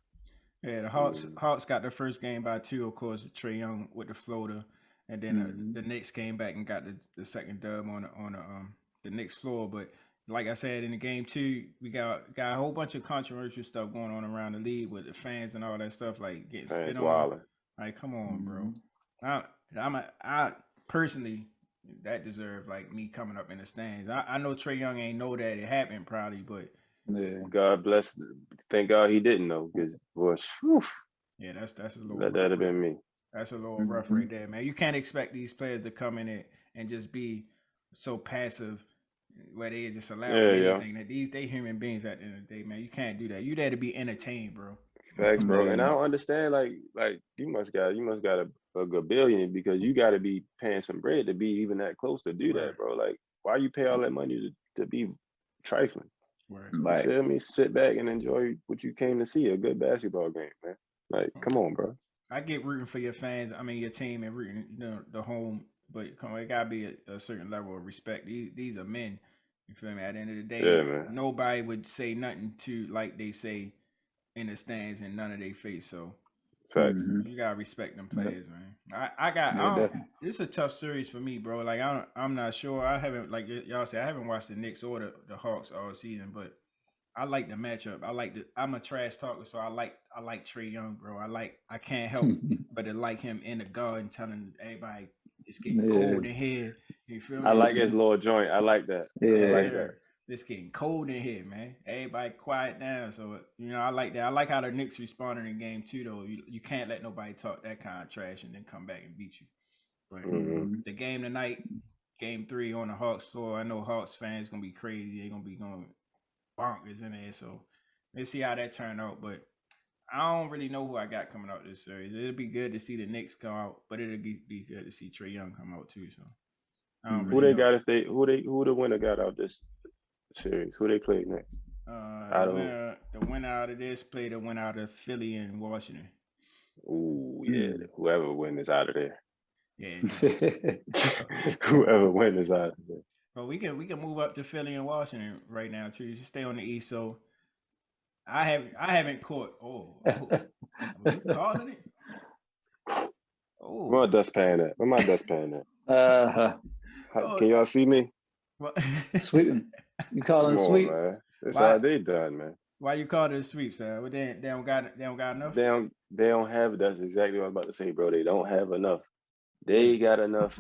Yeah, the Hawks got their first game by 2, of course, with Trae Young with the floater, and then the Knicks came back and got the second dub on the Knicks floor. But like I said, in the game 2, we got a whole bunch of controversial stuff going on around the league with the fans and all that stuff, like getting spit on. Like, come on, bro. I personally, that deserved like me coming up in the stands. I know Trae Young ain't know that it happened probably, but God bless. Thank God he didn't know, because yeah, that's a little. That'd have been me. That's a little rough right there, man. You can't expect these players to come in it and just be so passive where they just allow anything. That they human beings at the end of the day, man. You can't do that. You there to be entertained, bro. Facts, bro. And I don't understand. Like you must got a good billion, because you got to be paying some bread to be even that close to do that, bro. Like, why you pay all that money to be trifling? Right. You feel me? Sit back and enjoy what you came to see, a good basketball game, man. Like, come on, bro. I get rooting for your fans. I mean, your team, and rooting, the home. But come on, it gotta be a certain level of respect. These are men. You feel me? At the end of the day, nobody would say nothing to like they say in the stands and none of their face. So, facts. You gotta respect them players, man. This is a tough series for me, bro. Like I'm not sure. I haven't, like y'all say, I haven't watched the Knicks or the Hawks all season, but I like the matchup. I'm a trash talker, so I like Trae Young, bro. I can't help but to like him in the garden, telling everybody it's getting cold in here. You feel me? I like his little joint. I like that. Yeah, I like that. It's getting cold in here, man. Everybody quiet down. So, I like that. I like how the Knicks responded in game 2, though. You can't let nobody talk that kind of trash and then come back and beat you. But the game tonight, game 3 on the Hawks floor, I know Hawks fans going to be crazy. They're going to be going bonkers in there. So, let's see how that turned out. But I don't really know who I got coming out this series. It'll be good to see the Knicks come out, but it'll be good to see Trae Young come out, too. So, who the winner got out this series? Who they played next? The winner out of this played the winner out of Philly and Washington. Ooh, yeah. Whoever wins is out of there. Yeah. Whoever wins is out of there. But we can move up to Philly and Washington right now too. You stay on the East. So I haven't caught. Are you calling it? Where my dustpan at? Can y'all see me? Sweeping. You calling sweep? Man. That's how they done, man. Why you call it a sweep, sir? They don't got enough. They don't have. That's exactly what I was about to say, bro. They don't have enough. They got enough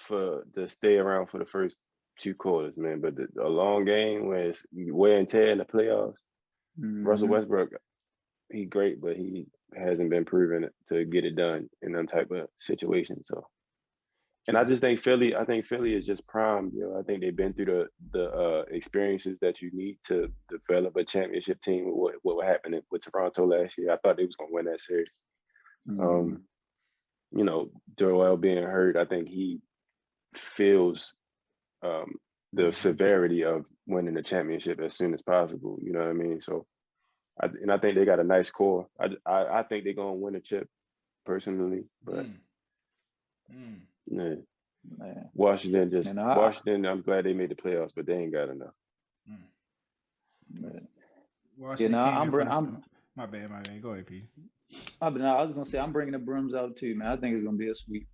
to stay around for the first 2 quarters, man. But a long game where it's wear and tear in the playoffs. Russell Westbrook, he great, but he hasn't been proven to get it done in them type of situations. So. And I just think Philly is just primed. I think they've been through the experiences that you need to develop a championship team. What happened with Toronto last year? I thought they was gonna win that series. Joel being hurt, I think he feels the severity of winning the championship as soon as possible. You know what I mean? So, I think they got a nice core. I think they're gonna win a chip personally, but. Yeah. Washington, I'm glad they made the playoffs, but they ain't got enough. Washington my bad. Go ahead, Pete. I was gonna say I'm bringing the Brims out too, man. I think it's gonna be a sweep.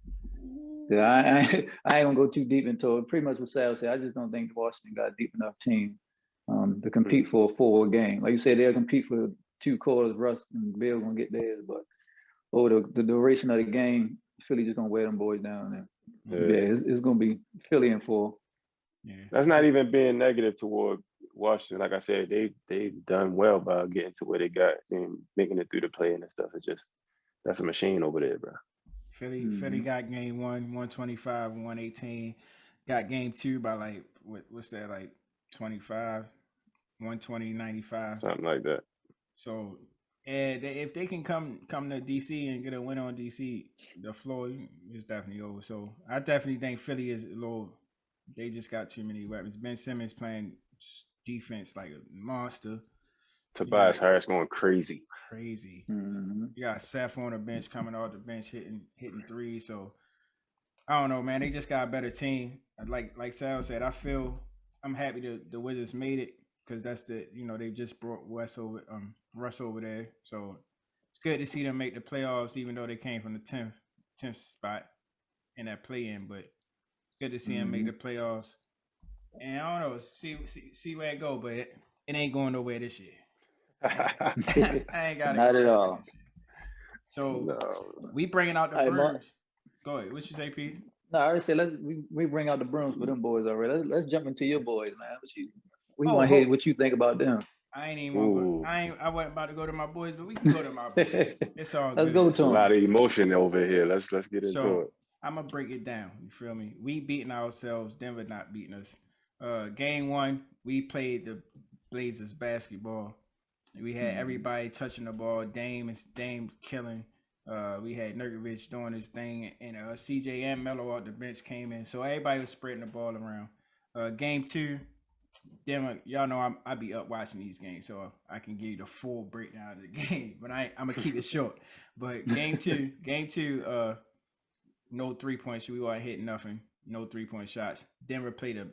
Yeah, I ain't gonna go too deep into it. Pretty much what Sal said. I just don't think Washington got a deep enough team to compete for a full game. Like you said, they'll compete for 2 quarters. Russ and Bill gonna get theirs, but over the duration of the game, Philly just gonna wear them boys down. And it's gonna be Philly in 4. Yeah. That's not even being negative toward Washington. Like I said, they've done well by getting to where they got and making it through the play and stuff. It's just that's a machine over there, bro. Philly got game 1, 125, 118. Got game 2 by like what's that, like 25, 120, 95. Something like that. So And if they can come to DC and get a win on DC, the floor is definitely over. So I definitely think Philly is a little. They just got too many weapons. Ben Simmons playing defense like a monster. Tobias Harris going crazy. Crazy. Mm-hmm. You got Seth on the bench coming off the bench hitting threes. So I don't know, man. They just got a better team. Like Sal said, I'm happy the Wizards made it because that's they just brought Russ over there. So it's good to see them make the playoffs, even though they came from the 10th spot in that play-in. But it's good to see them make the playoffs. And I don't know, see where it go, but it ain't going nowhere this year. I ain't got it. Not at all. So we bringing out the brooms. Go ahead. What you say, Pete? No, I already said we bring out the brooms for them boys already. Let's jump into your boys, man. We want to hear what you think about them. I ain't even. I wasn't about to go to my boys, but we can go to my boys. It's all good. Let's go to them. A lot of emotion over here. Let's get into it. I'm gonna break it down. You feel me? We beating ourselves. Denver not beating us. Game 1, we played the Blazers basketball. We had everybody touching the ball. Dame killing. We had Nurkic doing his thing, and CJ and Melo off the bench came in. So everybody was spreading the ball around. Game 2, Denver, y'all know I be up watching these games, so I can give you the full breakdown of the game. But I'm gonna keep it short. But game two, no 3-point shoot. We weren't hitting nothing. No 3-point shots. Denver played a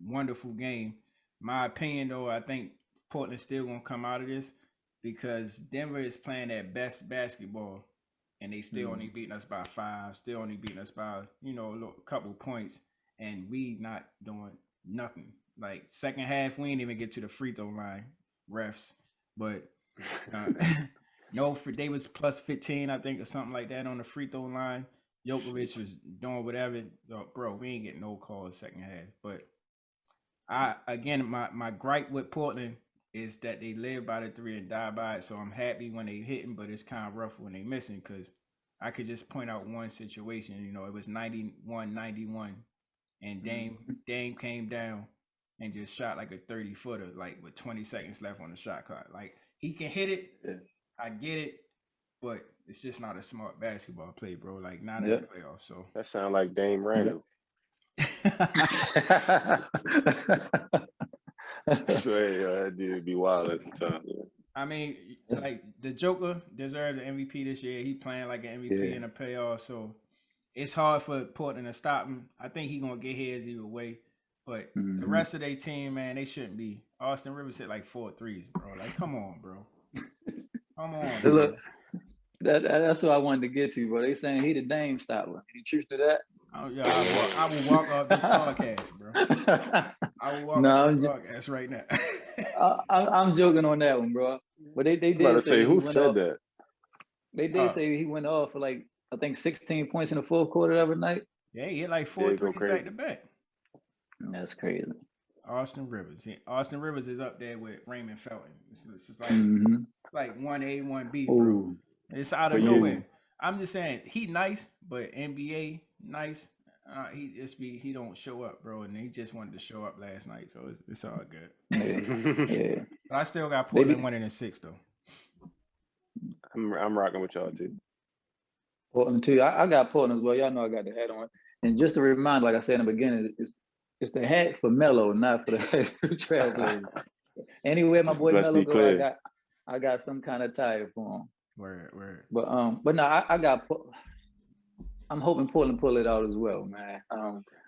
wonderful game. My opinion, though, I think Portland's still gonna come out of this because Denver is playing their best basketball, and they still only beating us by 5. Still only beating us by a couple points, and we not doing nothing. Like second half, we didn't even get to the free throw line, refs. But they was plus 15, I think, or something like that on the free throw line. Jokovic was doing whatever. Bro, we ain't getting no calls second half. But my gripe with Portland is that they live by the 3 and die by it. So I'm happy when they hitting, but it's kind of rough when they missing because I could just point out one situation. It was 91-91, and Dame came down and just shot like a 30-footer, like with 20 seconds left on the shot clock. Like he can hit it, I get it, but it's just not a smart basketball play, bro. Like not in the playoffs. So that sound like Dame Randall. So that dude be wild at the time. Yeah. I mean, like the Joker deserved the MVP this year. He playing like an MVP in the playoffs, so it's hard for Portland to stop him. I think he gonna get his either way. But the rest of their team, man, they shouldn't be. Austin Rivers hit like 4 threes, bro. Like, come on, bro. Come on. Bro. Look, that's what I wanted to get to, bro. They saying he the Dame stopper. Any truth to that? Oh yeah, I will walk off this podcast, bro. I will walk off this podcast right now. I'm joking on that one, bro. But they did say who said that. They did say he went off for like I think 16 points in the fourth quarter every night. Yeah, he hit like 4 threes back to back. That's crazy. Austin Rivers. Austin Rivers is up there with Raymond Felton. It's just like like 1A, 1B, bro. It's out of nowhere. I'm just saying he nice, but NBA nice. He don't show up, bro, and he just wanted to show up last night, so it's all good. Yeah. But I still got Portland winning in 6 though. I'm rocking with y'all too. Portland too. I got Portland as well. Y'all know I got the hat on. And just to remind, like I said in the beginning, it's the hat for Melo, not for the Trailblazers. Anywhere my boy Melo go, I got some kind of tire for him. Word. But no, I'm hoping Portland pull it out as well, man.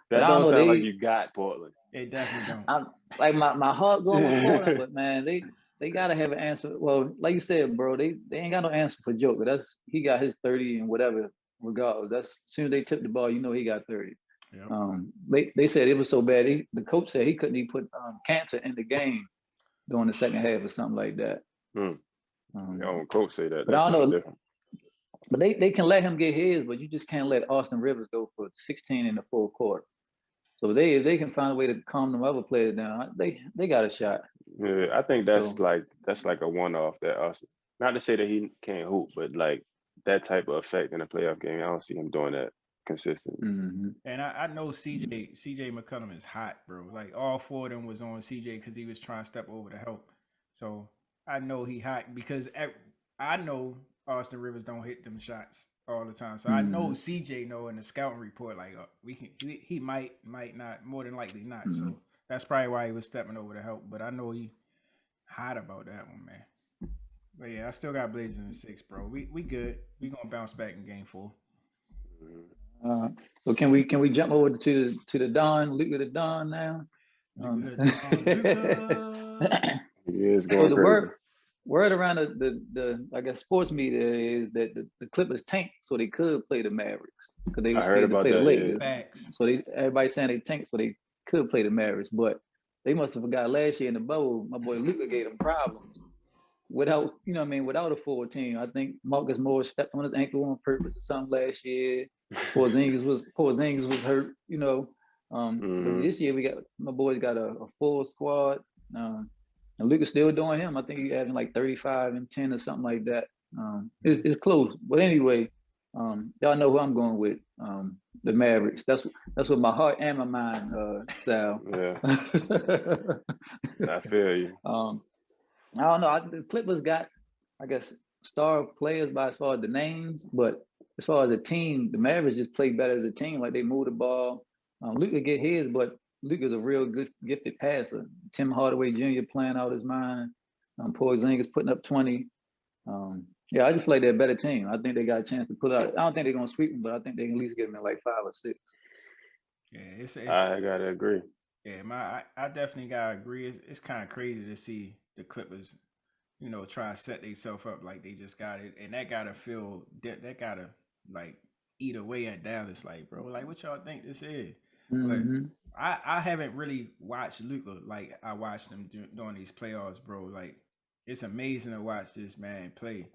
That don't sound like you got Portland. They definitely don't. I'm like my heart going with Portland, but man, they gotta have an answer. Well, like you said, bro, they ain't got no answer for Joker. He got his 30 and whatever. Regardless, that's as soon as they tip the ball, he got 30. Yep. They said it was so bad. The coach said he couldn't even put cancer in the game during the second half or something like that. Coach say that. But I don't know. Different. But they can let him get his, but you just can't let Austin Rivers go for 16 in the fourth quarter. So if they can find a way to calm them other players down, they got a shot. Yeah, I think that's like a one-off that Austin. Not to say that he can't hoop, but like that type of effect in a playoff game, I don't see him doing that consistently. And I know CJ McCollum is hot, bro. Like all 4 of them was on CJ because he was trying to step over to help. So I know he hot because I know Austin Rivers don't hit them shots all the time, so I know CJ know in the scouting report like we can he might not, more than likely not. So that's probably why he was stepping over to help. But I know he hot about that one, man. But yeah, I still got Blazers in 6, bro. We good. We gonna bounce back in game 4. So can we jump over to the Don, Luka the Don now? Luka. Yeah, it's So going the crazy. word around the I guess sports media is that the Clippers tanked so they could play the Mavericks because they were scared to play the Lakers. Facts. So everybody's saying they tanked so they could play the Mavericks, but they must have forgot last year in the bubble. My boy Luka gave them problems without without a full team. I think Marcus Morris stepped on his ankle on purpose or something last year. Porzingis was hurt. But this year my boys got a full squad. And Luka's still doing him. I think he's having like 35 and 10 or something like that. It's close. But anyway, y'all know who I'm going with. The Mavericks. That's what my heart and my mind, Sal. Yeah. I feel you. I don't know. The Clippers got, I guess, star players by as far as the names, but as far as a team, the Mavericks just play better as a team. Like they move the ball. Luka get his, but Luka's a real good, gifted passer. Tim Hardaway Jr. playing out his mind. Porzingis putting up 20. Yeah, I just feel like they're a better team. I think they got a chance to put out. I don't think they're gonna sweep them, but I think they can at least get them in like 5 or 6. Yeah, I gotta agree. Yeah, I definitely gotta agree. It's kind of crazy to see the Clippers, try to set themselves up like they just got it, and that gotta feel that gotta like eat away at Dallas, like, bro, like what y'all think this is? But I haven't really watched Luka like I watched him during these playoffs, bro. Like it's amazing to watch this man play.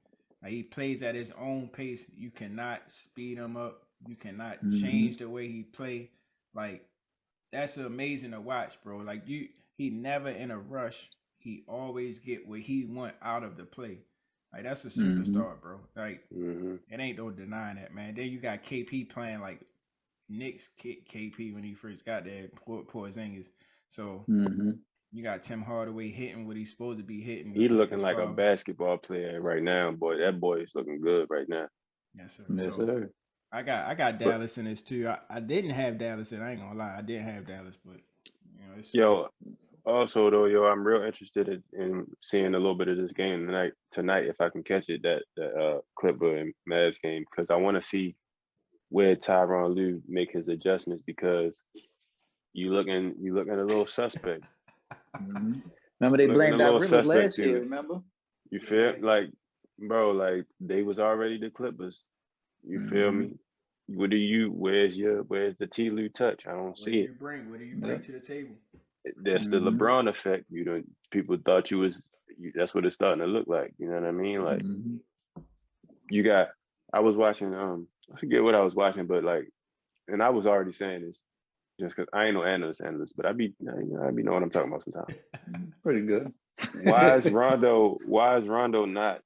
Like he plays at his own pace. You cannot speed him up. You cannot change the way he play. Like that's amazing to watch, bro. Like he never in a rush. He always get what he want out of the play. Like that's a superstar, bro. Like it ain't no denying that, man. Then you got KP playing like Knicks KP when he first got there, Porzingis. So you got Tim Hardaway hitting what he's supposed to be hitting. He looking like a basketball player right now, boy. That boy is looking good right now. Yes, sir. Yes, sir. I got Dallas in this too. I didn't have Dallas in. I ain't gonna lie, I didn't have Dallas, but also though, I'm real interested in seeing a little bit of this game tonight if I can catch it, that Clipper and Mavs game, because I want to see where Tyronn Lue make his adjustments, because you looking a little suspect. Remember they blamed Doc Rivers last year, remember? You feel like, bro, like they was already the Clippers. You feel me? Where's the T. Lue touch? I don't see it. What do you bring to the table? That's the LeBron effect. People thought that's what it's starting to look like. You know what I mean? Like I was watching, I forget what I was watching, but like, and I was already saying this just because I ain't no analyst, but I be knowing what I'm talking about sometimes. Pretty good. Why is Rondo not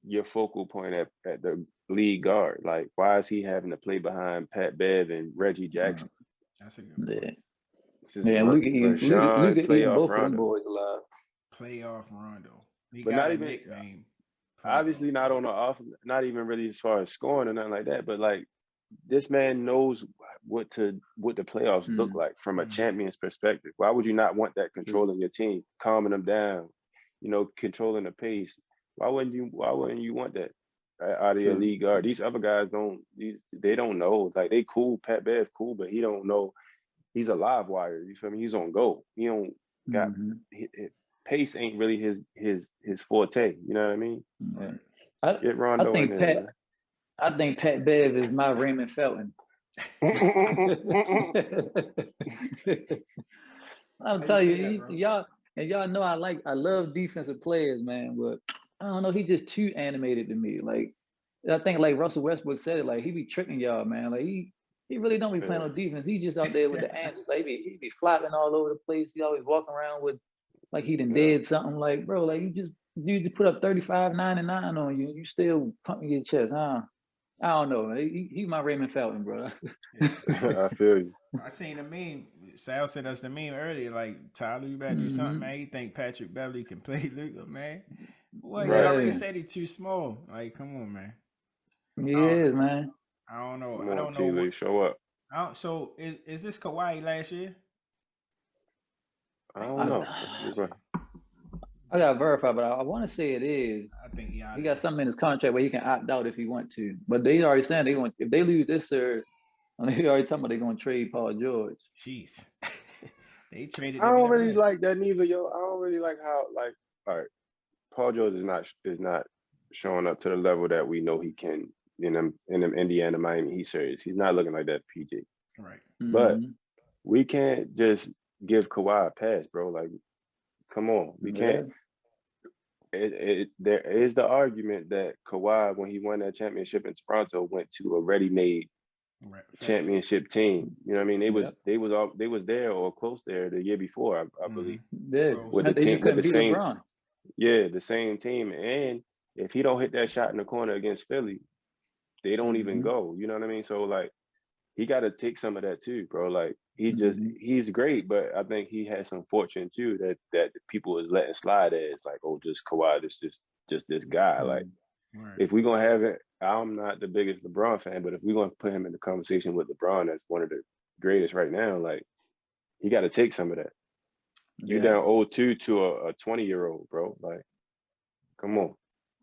your focal point at the lead guard? Like, why is he having to play behind Pat Bev and Reggie Jackson? That's a good point. Luka eating both of them boys alive. Playoff Rondo. He but got not a even nickname. Obviously not on the off, not even really as far as scoring or nothing like that. But like, this man knows what the playoffs look like from a champion's perspective. Why would you not want that controlling your team, calming them down, controlling the pace? Why wouldn't you want that out of your league guard? These other guys they don't know. Like, they cool, Pat Bev cool, but he don't know. He's a live wire. You feel me? He's on go. He don't got pace ain't really his forte. You know what I mean? Get Rondo in there. I think Pat Bev is my Raymond Felton. I'll tell you, y'all know I love defensive players, man, but I don't know, he just too animated to me. Like, I think like Russell Westbrook said it, like he be tricking y'all, man. Like he really don't be playing on defense. He just out there with the answers. Like he be flopping all over the place. He always walking around with like he done did something. Like, bro, like you just put up 35, 99 on you, and you still pumping your chest, huh? I don't know. He my Raymond Felton, bro. I feel you. I seen a meme. Sal said us the meme earlier. Like, Tyler, you better do something, man. You think Patrick Beverly can play Luka, man? Well, he already Yeah, said he's too small. Like, come on, man. he I don't, is, man. I don't know. Come I on, don't know T. Lee, what. show up. So is this Kawhi last year? I I think don't this I, know. might be That's a good last year. question. I gotta verify, but I want to say it is. I think he out He of got there. something in his contract where he can opt out if he want to. But they already saying they going if they lose this series, and they already talking about they're gonna trade Paul George. Jeez. They traded I to don't get him really in. like that neither, yo. I don't really like how all right, Paul George is not showing up to the level that we know he can in them Indiana Miami Heat series. He's not looking like that, PG. Right. But we can't just give Kawhi a pass, bro. Like, come on, we can't. There is the argument that Kawhi, when he won that championship in Toronto, went to a ready-made Right. Facts. championship team. You know what I mean? They was there or close there the year before, I believe. Yeah, With the they just team, with couldn't the beat same, LeBron. the same team. And if he don't hit that shot in the corner against Philly, they don't even go. You know what I mean? So like, he got to take some of that too, bro. Like he's great, but I think he has some fortune too that people is letting slide as like, oh, just Kawhi, just this guy. Like, Right. if we're gonna have it, I'm not the biggest LeBron fan, but if we're gonna put him in the conversation with LeBron, that's one of the greatest right now. Like, he got to take some of that. You down 0-2 to a 20-year-old, bro. Like, come on.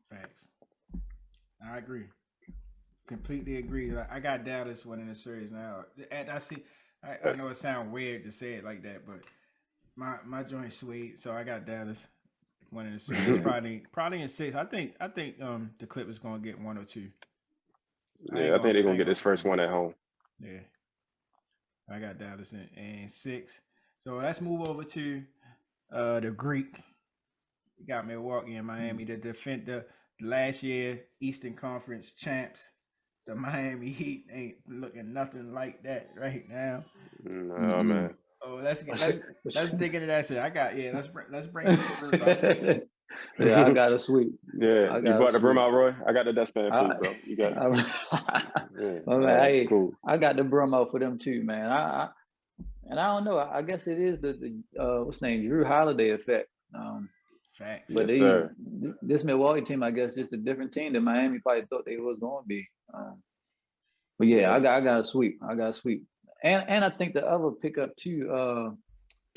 Facts. I agree. Completely agree. Like, I got Dallas winning the series now. And I know it sounds weird to say it like that, but my joint sweet. So I got Dallas winning the series. Probably in 6. I think the Clippers gonna get 1 or 2. Yeah, I think they're gonna get this first one at home. Yeah. I got Dallas in 6. So let's move over to the Greek. We got Milwaukee and Miami to defend the last year Eastern Conference champs. The Miami Heat ain't looking nothing like that right now. No, man. Oh, let's dig into that shit. Let's bring it up. Yeah, I got a sweep. Yeah, you brought the broom out, Roy. I got the dustpan for you, bro. You got it. Man, cool. I got the broom out for them too, man. I don't know. I guess it is the what's the name, Drew Holiday effect. Facts. But Yes, sir. this Milwaukee team, I guess, just a different team than Miami probably thought they was going to be. But yeah, I got a sweep. And I think the other pickup too,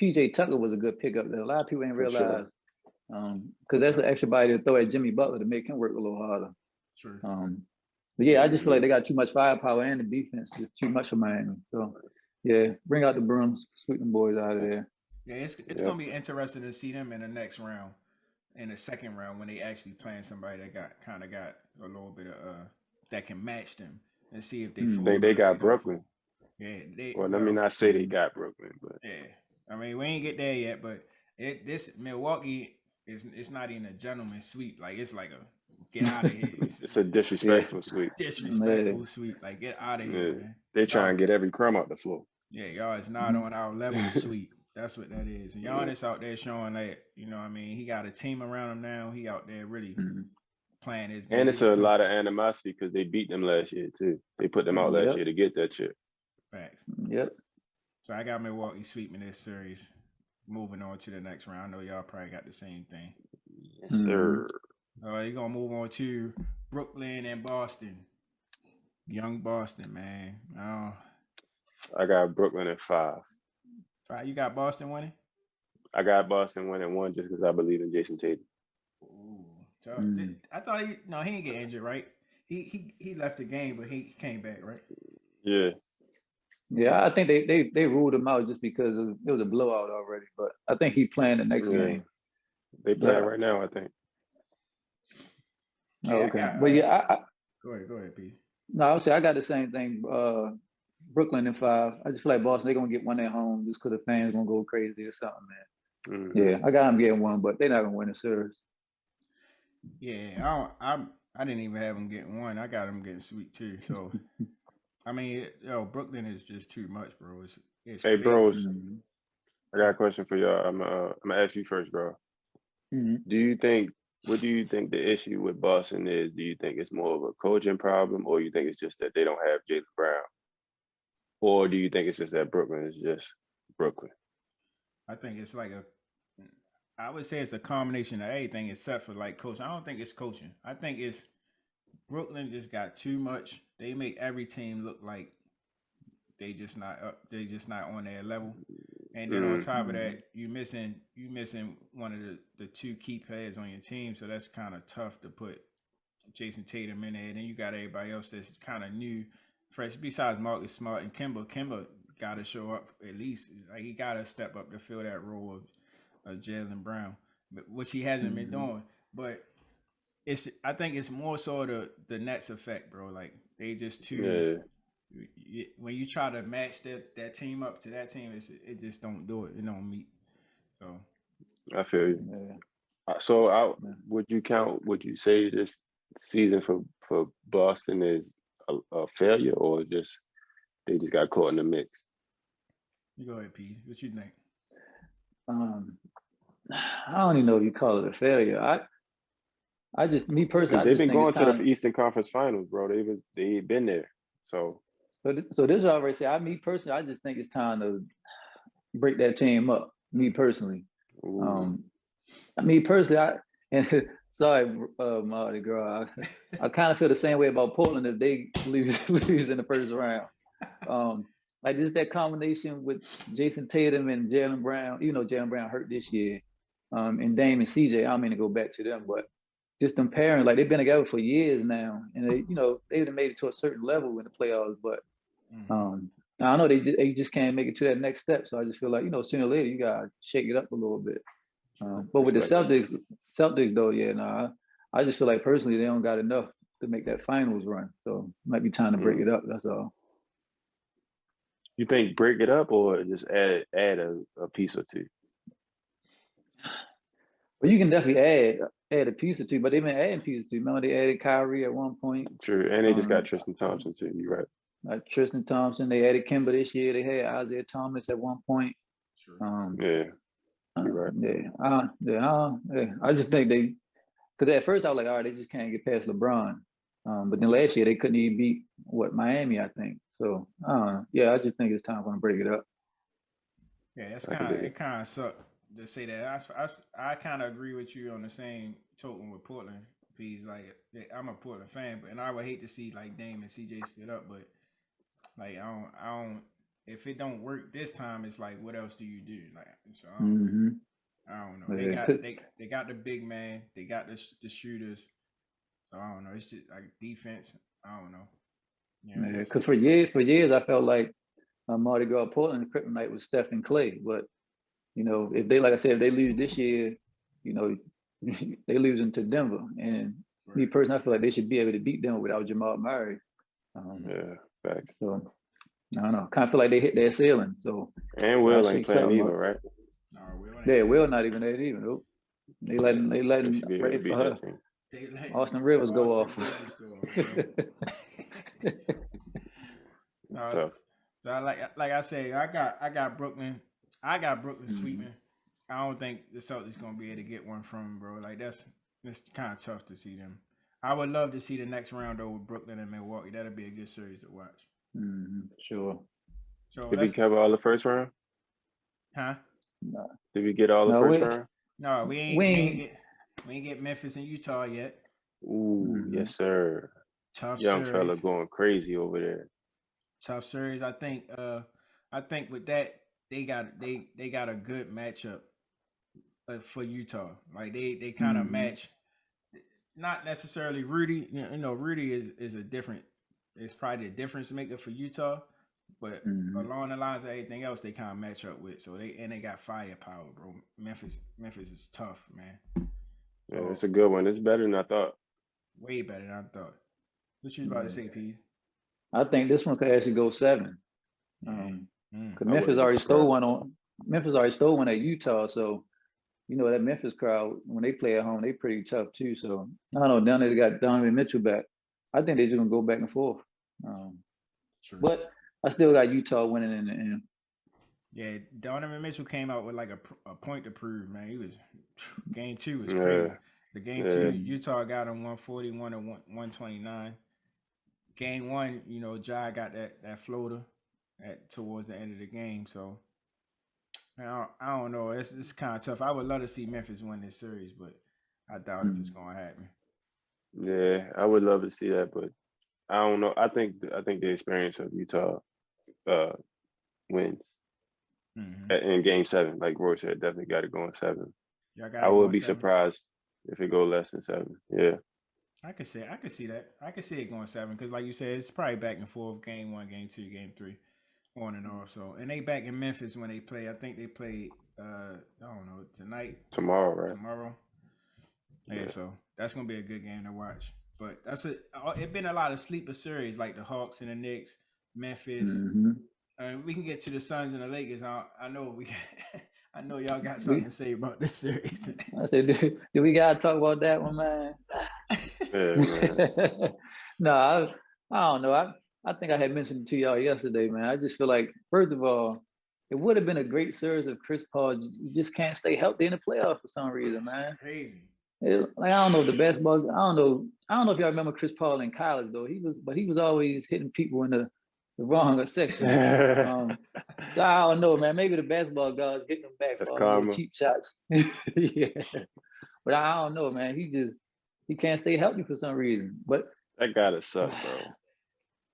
PJ Tucker was a good pickup that a lot of people ain't realize. Because that's an extra body to throw at Jimmy Butler to make him work a little harder. Sure. But yeah, I just feel like they got too much firepower and the defense is too much for Miami. So yeah, bring out the brooms, sweep them boys out of there. Yeah, it's gonna be interesting to see them in the next round, in the second round when they actually playing somebody that got a little bit of that can match them and see if they fall. They got Brooklyn. Yeah, well, let me not say they got Brooklyn, but yeah, I mean we ain't get there yet, but this Milwaukee it's not even a gentleman's sweep. Like it's like a get out of here. It's a disrespectful sweep. Disrespectful sweep. Like get out of here, man. They try and get every crumb out the floor. Yeah, y'all is not on our level of sweep. That's what that is. And Giannis out there showing that, you know what I mean? He got a team around him now. He out there really playing his game. And it's a lot of animosity because they beat them last year, too. They put them out last year to get that chip. Facts. Yep. So I got Milwaukee sweeping this series. Moving on to the next round. I know y'all probably got the same thing. Yes, sir. All right, you're going to move on to Brooklyn and Boston. Young Boston, man. I got Brooklyn at 5. 5. You got Boston winning? I got Boston winning 1 just because I believe in Jason Tatum. Ooh, tough. I thought he didn't get injured, right? He left the game, but he came back, right? Yeah. Yeah, I think they ruled him out just because it was a blowout already. But I think he playing the next game. They playing right now, I think. Yeah, okay. But yeah, go ahead, P. No, I would say I got the same thing. Brooklyn in 5. I just feel like Boston, they're gonna get one at home just because the fans gonna go crazy or something, man. Yeah, I got them getting 1, but they're not gonna win the series. Yeah, I didn't even have them getting 1. I got them getting sweet too. So I mean, Brooklyn is just too much, bro. It's hey, crazy. bros, I got a question for y'all. I'm gonna ask you first, bro. What do you think the issue with Boston is? Do you think it's more of a coaching problem, or you think it's just that they don't have Jaylen Brown? Or do you think it's just that Brooklyn is just Brooklyn? I think it's like I would say it's a combination of everything except for like coaching. I don't think it's coaching. I think it's Brooklyn just got too much. They make every team look like they just not up. They just not on their level. And then on top of that, you missing one of the two key players on your team. So that's kind of tough to put Jason Tatum in there. And then you got everybody else that's kind of new, fresh. Besides Marcus Smart and Kimba, got to show up at least. Like he got to step up to fill that role of Jaylen Brown, which he hasn't been doing. But I think it's more so the Nets effect, bro. Like they just too. When you try to match that team up to that team, it just don't do it. It don't meet. So I feel you. So would you say this season for Boston is a failure, or just they just got caught in the mix? You go ahead, P. What you think? I don't even know if you call it a failure. I just, me personally, they've been going to the Eastern Conference Finals, bro. They been there. So this is what I already say. Me personally, I just think it's time to break that team up. Me personally, me personally, and sorry, Marty girl, I kind of feel the same way about Portland if they lose in the first round. Like just that combination with Jason Tatum and Jaylen Brown. You know, Jaylen Brown hurt this year, and Dame and CJ. I don't mean to go back to them, but just them pairing, like they've been together for years now, and they've made it to a certain level in the playoffs. But I know they just can't make it to that next step. So I just feel like sooner or later you gotta shake it up a little bit. But with the Celtics though, I just feel like personally they don't got enough to make that finals run. So it might be time to break it up. That's all. You think break it up or just add a piece or two? Well, you can definitely add a piece or two, but they've been adding pieces too. Remember they added Kyrie at one point. True, and they just got Tristan Thompson too. You're right. Like Tristan Thompson, they added Kimba this year. They had Isaiah Thomas at one point. Sure. You're right. I just think because at first I was like, all right, they just can't get past LeBron. But then last year they couldn't even beat Miami, I think. So I just think it's time for them to break it up. Yeah, it kind of sucked to say that. I kind of agree with you on the same token with Portland. Because like I'm a Portland fan, and I would hate to see like Dame and CJ split up, but like I don't. If it don't work this time, it's like what else do you do? Like so I don't know. They got the big man, they got the shooters. So I don't know. It's just like defense. I don't know. Yeah, because for years I felt like Mardi Gras Portland kryptonite was Steph and Clay, but if they, like I said, if they lose this year, they losing to Denver, and me personally, I feel like they should be able to beat them without Jamal Murray. Facts. So I don't know. Kind of feel like they hit their ceiling. So and Will ain't playing either, right? No, Will not even that even. Nope. They letting right for her. Austin Rivers go off. So like I say, I got Brooklyn. I got Brooklyn sweeping. I don't think the Celtics gonna be able to get one from them, bro. Like it's kind of tough to see them. I would love to see the next round though with Brooklyn and Milwaukee. That'd be a good series to watch. Sure. So did we cover all the first round? Huh? No. Did we get all the first round? No, we ain't get Memphis and Utah yet. Ooh, yes sir. Tough young series. fella going crazy over there. Tough series. I think with that they got a good matchup for Utah. Like they kind of match. Not necessarily Rudy. Rudy is a different. It's probably a difference maker for Utah, but along the lines of everything else, they kind of match up with. So they got firepower, bro. Memphis is tough, man. Yeah, it's a good one. It's better than I thought. Way better than I thought. What you about to say, Pete? I think this one could actually go 7. Because Memphis already stole one at Utah, so that Memphis crowd, when they play at home, they pretty tough too. So I don't know. Down there they got Donovan Mitchell back. I think they're just gonna go back and forth. True. But I still got Utah winning in the end. Yeah, Donovan Mitchell came out with like a point to prove, man. He was game 2 was crazy. The game 2, Utah got him 141 to 129. Game 1, Jai got that floater towards the end of the game. So I don't know. It's kind of tough. I would love to see Memphis win this series, but I doubt if it's gonna happen. Yeah, I would love to see that, but I don't know. I think the experience of Utah uh wins in Game 7. Like Roy said, definitely got to go in 7. Y'all got I it would going be 7. surprised if it go less than 7. Yeah. I could see that. I could see it going 7 because, like you said, it's probably back and forth. Game 1, Game 2, Game 3, on and off. So, and they back in Memphis when they play. I think they play. I don't know, tonight, Tomorrow, right? tomorrow. Yeah, so that's gonna be a good game to watch. But it's been a lot of sleeper series like the Hawks and the Knicks, Memphis. We can get to the Suns and the Lakers. I know I know y'all got something to say about this series. I said, do we gotta talk about that one, man? Yeah, man. No, I don't know. I think I had mentioned it to y'all yesterday, man. I just feel like, first of all, it would have been a great series if Chris Paul just can't stay healthy in the playoffs for some reason, man. Crazy. Like, I don't know the basketball. I don't know if y'all remember Chris Paul in college though. He was always hitting people in the wrong section. So I don't know, man. Maybe the basketball guys getting them back That's for karma. cheap shots. Yeah, but I don't know, man. He can't stay healthy for some reason. But That gotta suck, bro.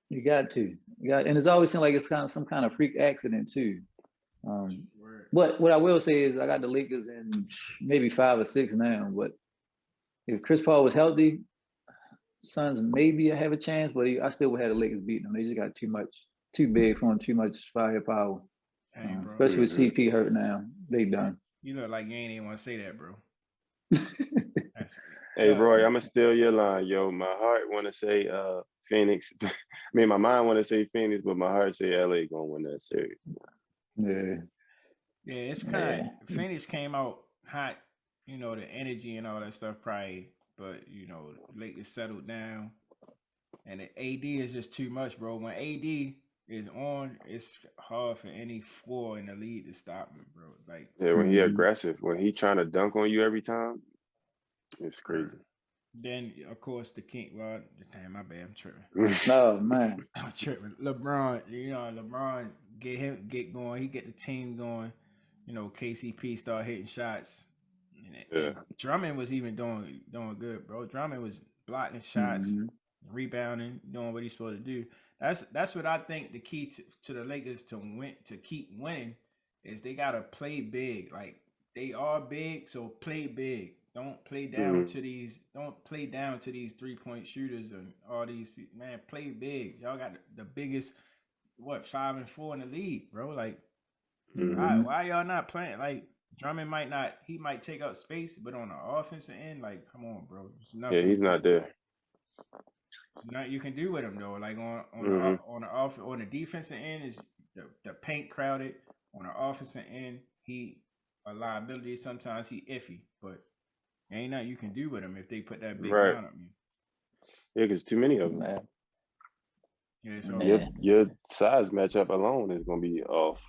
you got to. And it's always seemed like it's kind of some kind of freak accident too. But what I will say is I got the Lakers in maybe 5 or 6 now. But if Chris Paul was healthy, Suns maybe have a chance, but I still would have the Lakers beating them. They just got too big for them, too much firepower. Especially with CP hurt now. They done. You look like you ain't even want to say that, bro. Hey, Roy, I'm gonna steal your line, yo. My heart want to say Phoenix. I mean, my mind want to say Phoenix, but my heart say LA gonna win that series. Yeah, it's kind of Phoenix came out hot. You know, the energy and all that stuff probably, but you know, Lakers settled down, and the AD is just too much, bro. When AD is on, it's hard for any 4 in the league to stop him, bro. Like, yeah, when he aggressive, when he trying to dunk on you every time, it's crazy. Then of course the king. Well, damn, my bad, I'm tripping. Oh man, I'm tripping. LeBron, you know, LeBron get going. He get the team going. You know, KCP start hitting shots. And Drummond was even doing good, bro. Drummond was blocking shots, rebounding, doing what he's supposed to do. That's what I think the key to the Lakers to keep winning is they gotta play big. Like, they are big, so play big. Don't play down to these. Don't play down to these 3-point shooters and all these people. Man, play big. Y'all got the biggest 5 and 4 in the league, bro. Like, why y'all not playing? Like, Drummond might take up space, but on the offensive end, like, come on, bro. Yeah, he's not there. There's nothing you can do with him though. Like on the defensive end is the paint crowded. On the offensive end, he a liability. Sometimes he iffy, but ain't nothing you can do with him if they put that big down on you. Yeah, because too many of them. Man. Yeah, so your size matchup alone is gonna be off.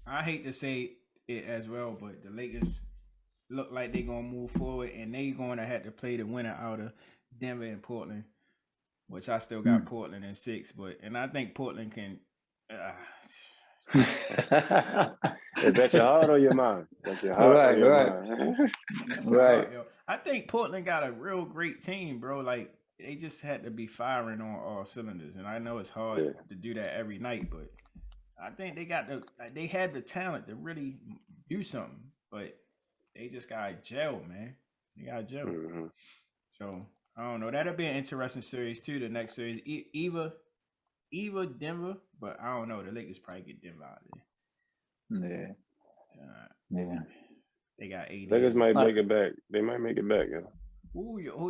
I hate to say it as well, but the Lakers look like they're gonna move forward, and they gonna have to play the winner out of Denver and Portland, which I still got Portland in 6, and I think Portland can. Is that your heart or your mind? That's your heart or your mind. Right. I think Portland got a real great team, bro. Like, they just had to be firing on all cylinders, and I know it's hard to do that every night, but I think they had the talent to really do something, but they just got gel, man. They got gel. So I don't know. That'll be an interesting series too. The next series, either Denver, but I don't know. The Lakers probably get Denver out of there. Yeah. They got 80. Lakers might make it back. They might make it back, yo.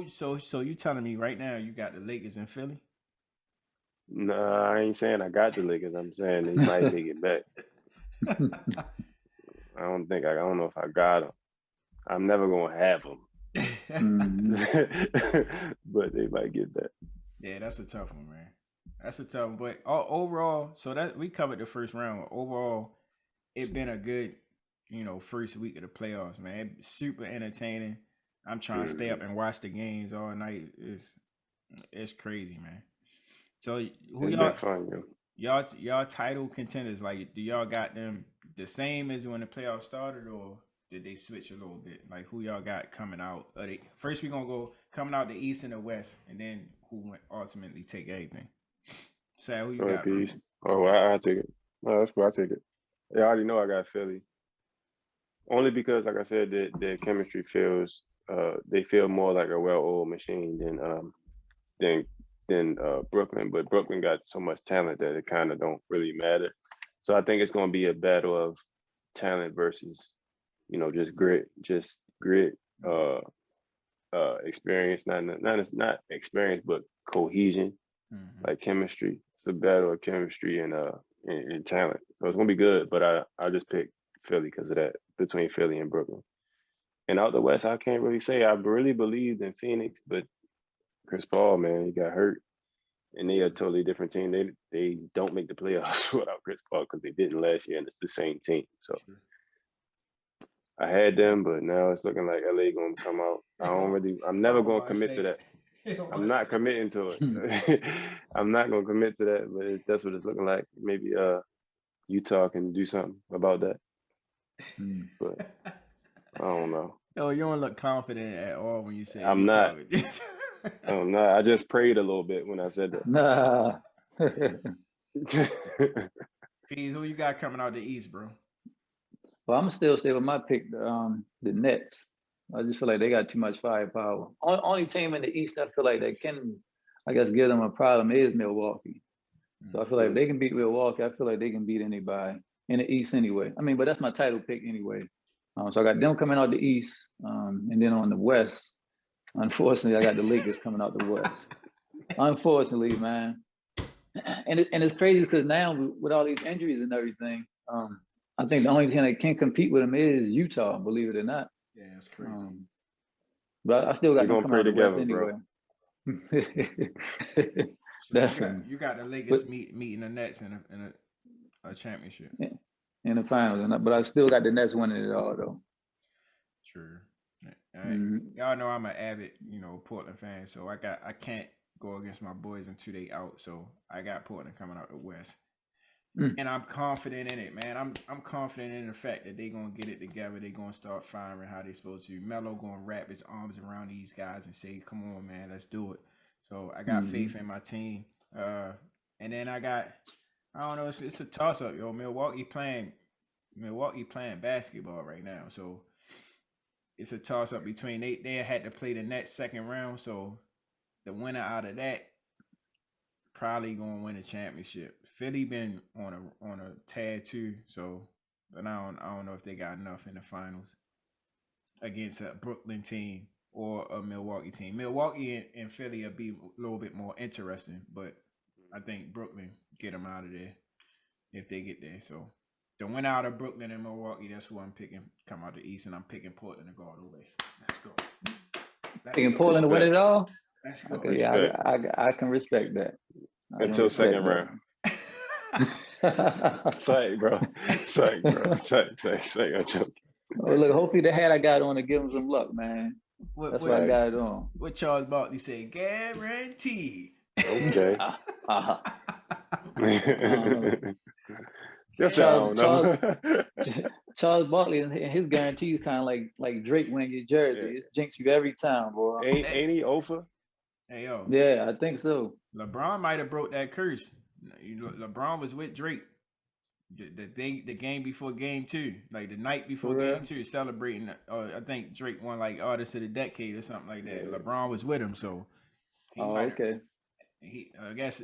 So you telling me right now you got the Lakers in Philly? Nah, I ain't saying I got the Lakers. I'm saying they might make it back. I don't know if I got them. I'm never gonna have them. But they might get back. Yeah, that's a tough one, man. That's a tough one. But overall, so that we covered the first round. Overall, it been a good, first week of the playoffs, man. Super entertaining. I'm trying to stay up and watch the games all night. It's crazy, man. So who y'all title contenders? Like, do y'all got them the same as when the playoffs started, or did they switch a little bit? Like who y'all got coming out? First, we're gonna go coming out the East and the West, and then who would ultimately take everything. Sam, who you got? Peace. Oh, I take it. No, that's cool. I take it. Yeah, I already know I got Philly. Only because, like I said, their chemistry feels they feel more like a well-oiled machine than Brooklyn. But Brooklyn got so much talent that it kind of don't really matter. So I think it's going to be a battle of talent versus, just grit, experience, not experience, but cohesion, like chemistry. It's a battle of chemistry and talent. So it's gonna be good. But I just pick Philly because of that, between Philly and Brooklyn. And out the West, I can't really say. I really believed in Phoenix, but Chris Paul, man, he got hurt. And they are a totally different team. They don't make the playoffs without Chris Paul because they didn't last year, and it's the same team. So I had them, but now it's looking like LA gonna come out. I'm never gonna commit to that. I'm not committing to it. I'm not gonna commit to that, but that's what it's looking like. Maybe Utah can do something about that. But I don't know. Oh, you don't look confident at all when you say I'm not. I'm not. I just prayed a little bit when I said that. Nah. Fees, who you got coming out the East, bro? Well, I'm still stay with my pick, the Nets. I just feel like they got too much firepower. Only team in the East I feel like that can, I guess, give them a problem is Milwaukee. So I feel like if they can beat Milwaukee, I feel like they can beat anybody in the East anyway. I mean, but that's my title pick anyway. So I got them coming out the East, and then on the West, unfortunately, I got the Lakers coming out the West. Unfortunately, man. And it's crazy because now with all these injuries and everything, I think the only team that can compete with them is Utah, believe it or not. Yeah, that's crazy. But I still got them coming out the West anyway. So you got the Lakers meeting the Nets in a championship. In the finals, but I still got the Nets winning it all though. True. Y'all know I'm an avid, Portland fan, so I can't go against my boys until they out. So I got Portland coming out the West. And I'm confident in it, man. I'm confident in the fact that they're gonna get it together. They're gonna start firing how they're supposed to. Melo gonna wrap his arms around these guys and say, "Come on, man, let's do it." So I got faith in my team. And then I don't know, it's a toss up, yo. Milwaukee playing basketball right now, so it's a toss up between they had to play the Nets second round, so the winner out of that probably gonna win a championship. Philly been on a tad too, so but I don't know if they got enough in the finals against a Brooklyn team or a Milwaukee team. Milwaukee and Philly will be a little bit more interesting, but I think Brooklyn get them out of there if they get there. So the winner out of Brooklyn and Milwaukee, that's who I'm picking. Come out the East, and I'm picking Portland to go all the way. Let's go. Picking Portland to win it all. Let's go. Okay, yeah, I can respect that. Until second round. Psych, bro. Psych. I'm joking. Oh, look, hopefully the hat I got on to give him some luck, man. That's what I got it on. What Charles Barkley said, guaranteed. Okay. That's I don't know. Charles Barkley and his guarantee is kind of like Drake winning your jersey. Yeah. It jinx you every time, boy. Ain't he Ofa? Hey, yo. Yeah, I think so. LeBron might have broke that curse. LeBron was with Drake the game before game 2, like the night before game 2, celebrating. I think Drake won like Artist of the Decade or something like that. LeBron was with him, so. Okay. I guess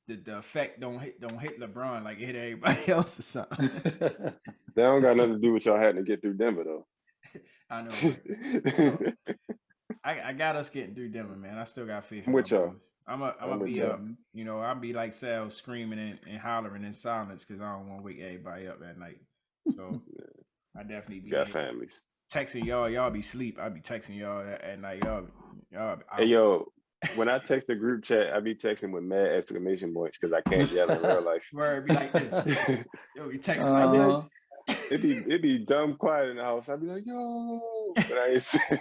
the effect don't hit LeBron like it hit everybody else or something. That don't got nothing to do with y'all having to get through Denver though. I know. I got us getting through Denver, man. I still got faith. With y'all. I'm gonna be I'll be like Sal screaming and hollering in silence because I don't want to wake everybody up at night. So I definitely be got families. Texting y'all be sleep. I'll be texting y'all at night. Y'all. Hey yo, when I text the group chat, I be texting with mad exclamation points because I can't yell in real life. Word be like this. Yo, you texting like this. It be dumb quiet in the house. I'd be like, yo, but I ain't saying.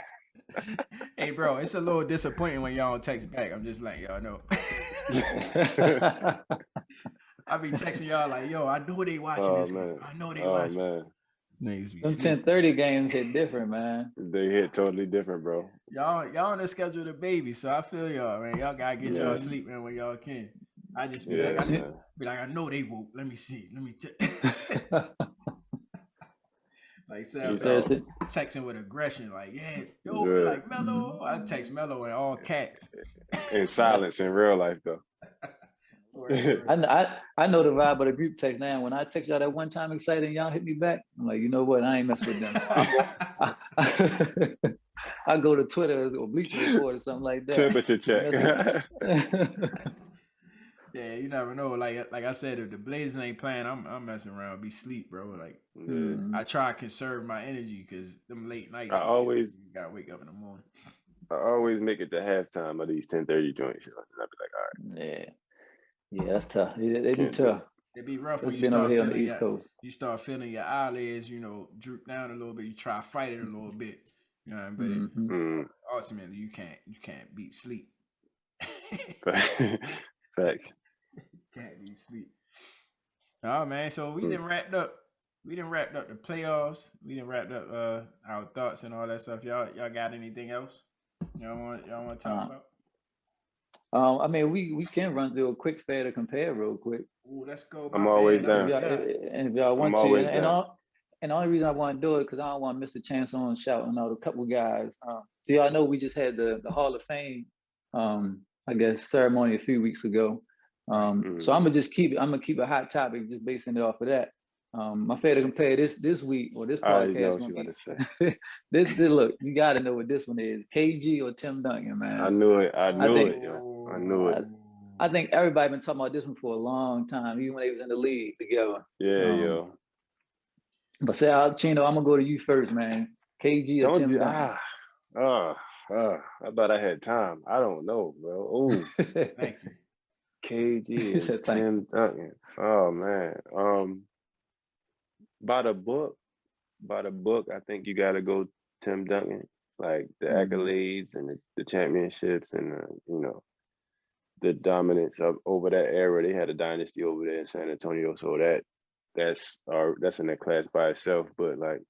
Hey, bro, it's a little disappointing when y'all don't text back. I'm just letting y'all know. I be texting y'all like, yo, I know they watching this game. I know they watching. Man. Niggas be Them 10:30 games hit different, man. They hit totally different, bro. Y'all on the schedule to baby, so I feel y'all, man. Y'all gotta get y'all sleep, man, when y'all can. I just be like, I know they woke. Let me see. Let me check. Like Sam texting with aggression, like, like Mello. I text Mello in all caps. In silence in real life, though. I know the vibe of the group text now. When I text y'all that one time excited, y'all hit me back. I'm like, you know what? I ain't mess with them. I go to Twitter or Bleacher Report or something like that. Temperature check. Yeah, you never know. Like I said, if the Blazers ain't playing, I'm messing around, be sleep, bro. Like I try to conserve my energy because them late nights. You gotta wake up in the morning. I always make it to halftime of these 10:30 joints, and I'll be like, all right. Yeah, that's tough. They be tough. It be rough when you start feeling the East Coast. You start feeling your eyelids, droop down a little bit. You try to fight it a little bit, but ultimately you can't beat sleep. Facts. Can't beat sleep. Oh man, so we done wrapped up. We done wrapped up the playoffs. We done wrapped up our thoughts and all that stuff. Y'all got anything else y'all want to talk about? I mean, we can run through a quick fair to compare real quick. Ooh, let's go. I'm always down. And if y'all want to, and the only reason I want to do it because I don't want to miss a chance on shouting out a couple guys. So y'all know we just had the Hall of Fame, I guess, ceremony a few weeks ago. So I'm gonna keep it a hot topic, just basing it off of that. My fair to compare this week or this podcast. This look, you got to know what this one is: KG or Tim Duncan, man. I knew it. I knew it. I think everybody been talking about this one for a long time, even when they was in the league together. Yeah, But say, Chino, I'm gonna go to you first, man. KG or Tim Duncan? I thought I had time. I don't know, bro. Ooh. Thank you. KG and Tim Duncan. Oh man. By the book, I think you gotta go Tim Duncan. Like the accolades and the championships and the dominance over that era. They had a dynasty over there in San Antonio, so that's in a class by itself. But like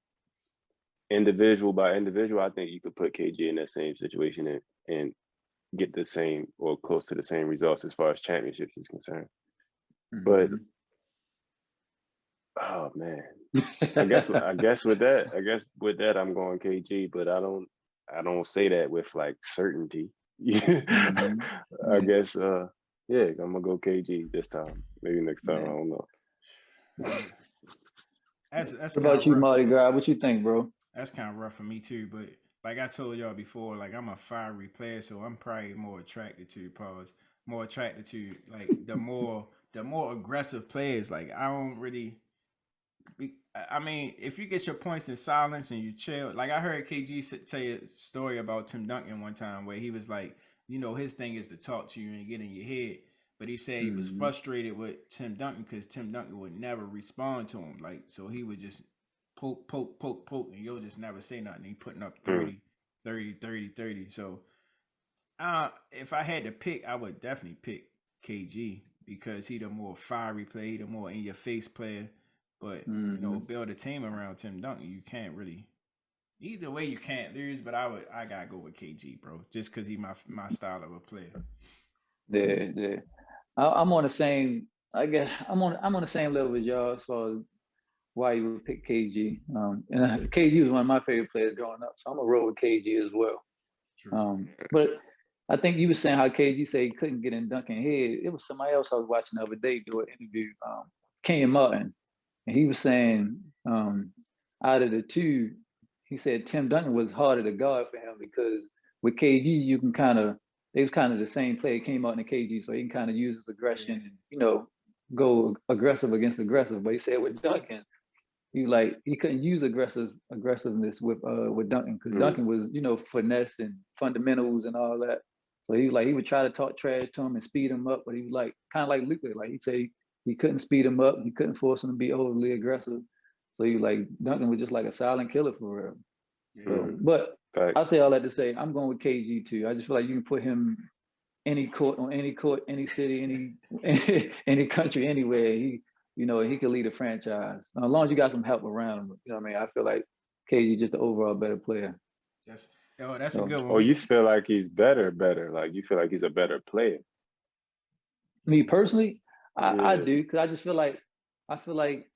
individual by individual, I think you could put KG in that same situation and get the same or close to the same results as far as championships is concerned. But oh man, I guess with that I'm going KG, but I don't say that with like certainty. I guess I'm gonna go KG this time. Maybe next time, I don't know. That's what about you, Marty Gras? What you think, bro? That's kind of rough for me too, but like I told y'all before, like I'm a fiery player, so I'm probably more attracted to like the more aggressive players. Like I don't really. I mean, if you get your points in silence and you chill, like I heard KG tell you a story about Tim Duncan one time where he was like, his thing is to talk to you and get in your head. But he said he was frustrated with Tim Duncan because Tim Duncan would never respond to him. Like, so he would just poke, and you'll just never say nothing. He putting up 30. So if I had to pick, I would definitely pick KG because he the more fiery player, he the more in your face player. But build a team around Tim Duncan. You can't really. Either way, you can't lose. But I gotta go with KG, bro, just because he's my style of a player. Yeah. I'm on the same. I guess I'm on the same level as y'all as far as why you would pick KG. And KG was one of my favorite players growing up, so I'm gonna roll with KG as well. True. But I think you were saying how KG said he couldn't get in Duncan's head. It was somebody else I was watching the other day do an interview, Kenyon Martin. And he was saying, out of the two, he said Tim Duncan was harder to guard for him because with KG, you can they was kind of the same play. It came out in the KG, so he can kind of use his aggression and, go aggressive against aggressive. But he said with Duncan, he couldn't use aggressiveness with Duncan because Duncan was, finesse and fundamentals and all that. So he would try to talk trash to him and speed him up, but he was like kind of like Luka, like he said. He couldn't speed him up. He couldn't force him to be overly aggressive. So Duncan was just like a silent killer for real. Yeah. So, but I say all that to say, I'm going with KG too. I just feel like you can put him any court, any city, any country, anywhere. He could lead a franchise. As long as you got some help around him, you know what I mean? I feel like KG just the overall better player. That's a good one. Oh, you feel like he's better. Like you feel like he's a better player. Me personally, I do, because I feel like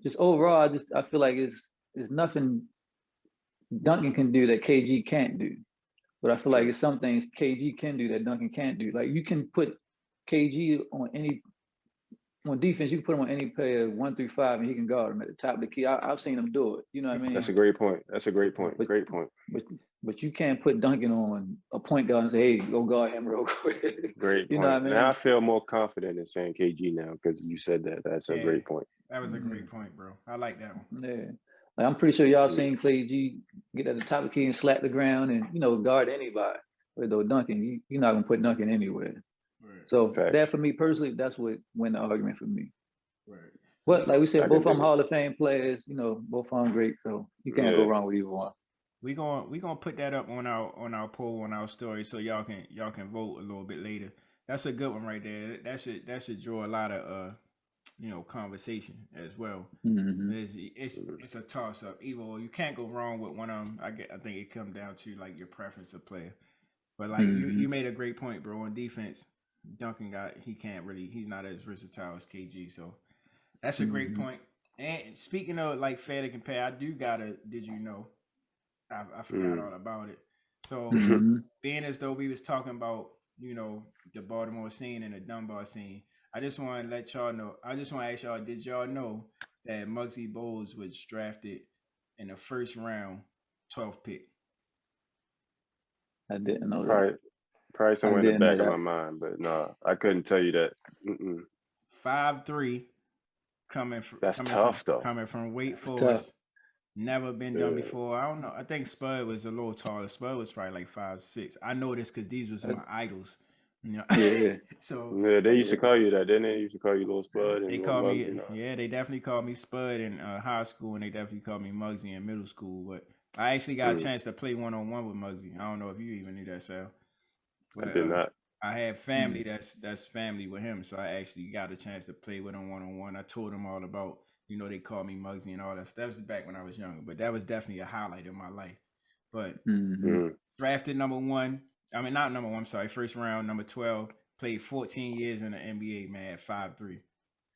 just overall, I feel like it's nothing Duncan can do that KG can't do. But I feel like it's some things KG can do that Duncan can't do. Like you can put KG on defense, you can put him on any player 1 through 5, and he can guard him at the top of the key. I've seen him do it. You know what I mean? That's a great point. Great point. But you can't put Duncan on a point guard and say, "Hey, go guard him real quick." Great you point. Know what I mean? Now I feel more confident in saying KG now because you said that. That's a great point. That was a great point, bro. I like that one. Yeah. Like I'm pretty sure y'all seen KG get at the top of the key and slap the ground and guard anybody. But though Duncan, you're not gonna put Duncan anywhere. Right. So that for me personally, that's what win the argument for me. Right. But like we said, both of them Hall of Fame players. Both of them great. So you can't go wrong with either one. We gonna put that up on our poll on our story so y'all can vote a little bit later. That's a good one right there. That should draw a lot of conversation as well. Mm-hmm. It's a toss up. Either you can't go wrong with one of them. I think it comes down to like your preference of player. But like you made a great point, bro. On defense, Duncan he's not as versatile as KG. So that's a great point. And speaking of like fair to compare, I do did you know? I forgot all about it. So being as though we was talking about, the Baltimore scene and the Dunbar scene, I just want to let y'all know. I just want to ask y'all, did y'all know that Muggsy Bogues was drafted in the first round, 12th pick? I didn't know that. Probably somewhere in the back of my mind, but no, I couldn't tell you that. 5'3", coming from Wake Forest. Never been done before. I don't know. I think Spud was a little taller. Spud was probably like 5'6". I know this because these was my idols. Yeah. So they used to call you that, didn't they? Used to call you Little Spud. They called me. Yeah, they definitely called me Spud in high school, and they definitely called me Muggsy in middle school. But I actually got a chance to play 1-on-1 with Muggsy. I don't know if you even knew that, Sal. I did not. I had family that's family with him, so I actually got a chance to play with him 1-on-1. I told him all about. They called me Muggsy and all that. That was back when I was younger, but that was definitely a highlight in my life. But drafted number 1. I mean, not number 1. I'm sorry. First round, number 12. Played 14 years in the NBA, man, at 5'3".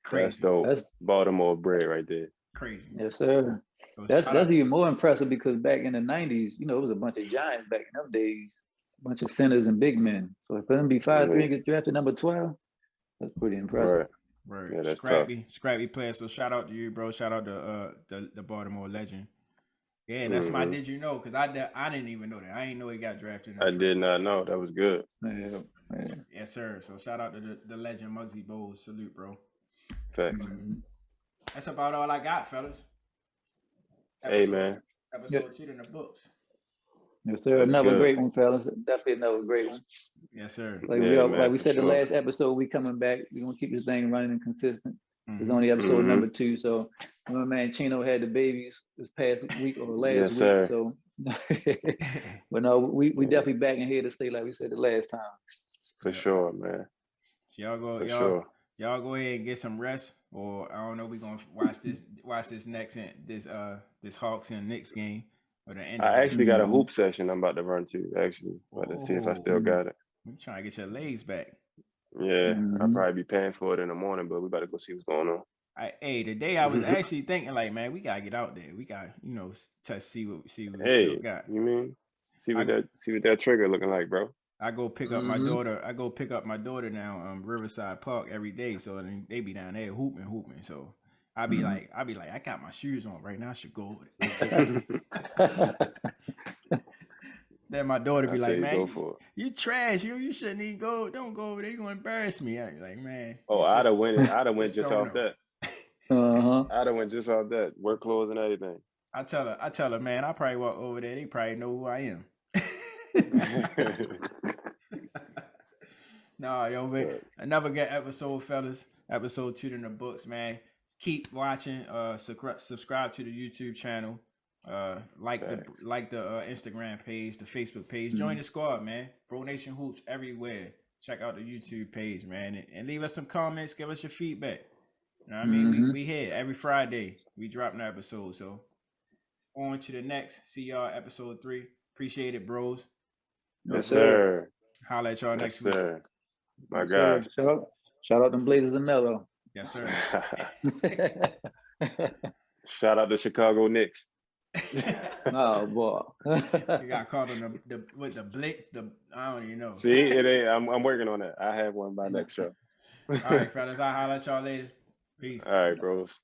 Crazy. That's dope. That's Baltimore bred right there. Crazy. Yes, sir. That's even more impressive because back in the 90s, it was a bunch of giants back in them days, a bunch of centers and big men. So for them to be 5'3" and get drafted number 12, that's pretty impressive. Right. Yeah, scrappy player. So shout out to you, bro. Shout out to the Baltimore legend. Yeah, and that's my did you know? Because I didn't even know that. I didn't know he got drafted. I did not know. That was good. Yeah. Yes, sir. So shout out to the legend Muggsy Bogues. Salute, bro. Thanks. That's about all I got, fellas. Man. Episode 2 in the books. Yes, sir. Another great one, fellas. Definitely another great one. Yes, sir. Like we said, the last episode, we coming back. We're gonna keep this thing running and consistent. It's only episode number 2. So my man Chino had the babies this past week or last week. Sir. So but no, we definitely back in here to stay like we said the last time. For sure, man. So y'all go ahead and get some rest, or I don't know, we're gonna watch this next this Hawks and Knicks game. I actually got a hoop session I'm about to run to, actually. But let's see if I still got it. I'm trying to get your legs back. Yeah, I'll probably be paying for it in the morning, but we better go see what's going on. Today I was actually thinking like, man, we gotta get out there. We got, to see what we still got. You mean see what that trigger looking like, bro? I go pick up my daughter. I go pick up my daughter now, Riverside Park every day. So they be down there hooping. So I be like, I got my shoes on right now. I should go over there. Then my daughter be like, man, you trash. You shouldn't even go. Don't go over there. You're gonna embarrass me. I be like, man. Oh, I'd have went just off that. I'd have went just off that. Work clothes and everything. I tell her, man, I probably walk over there. They probably know who I am. Man, another good episode, fellas. Episode 2 in the books, man. Keep watching. Subscribe to the YouTube channel. Like the Instagram page, the Facebook page. Join the squad, man. Bro Nation Hoops everywhere. Check out the YouTube page, man, and leave us some comments. Give us your feedback. You know what I mean? We here every Friday. We drop an episode. So on to the next. See y'all episode 3. Appreciate it, bros. Yes, sir. Holla at y'all next week. Sir. My gosh. Shout out them Blazers and Melo. Yes, sir. Shout out to Chicago Knicks. Oh boy. You got caught on the blitz. I don't even know. See, it ain't. I'm working on that. I have one by next show. All right, fellas. I'll holler at y'all later. Peace. All right, bros.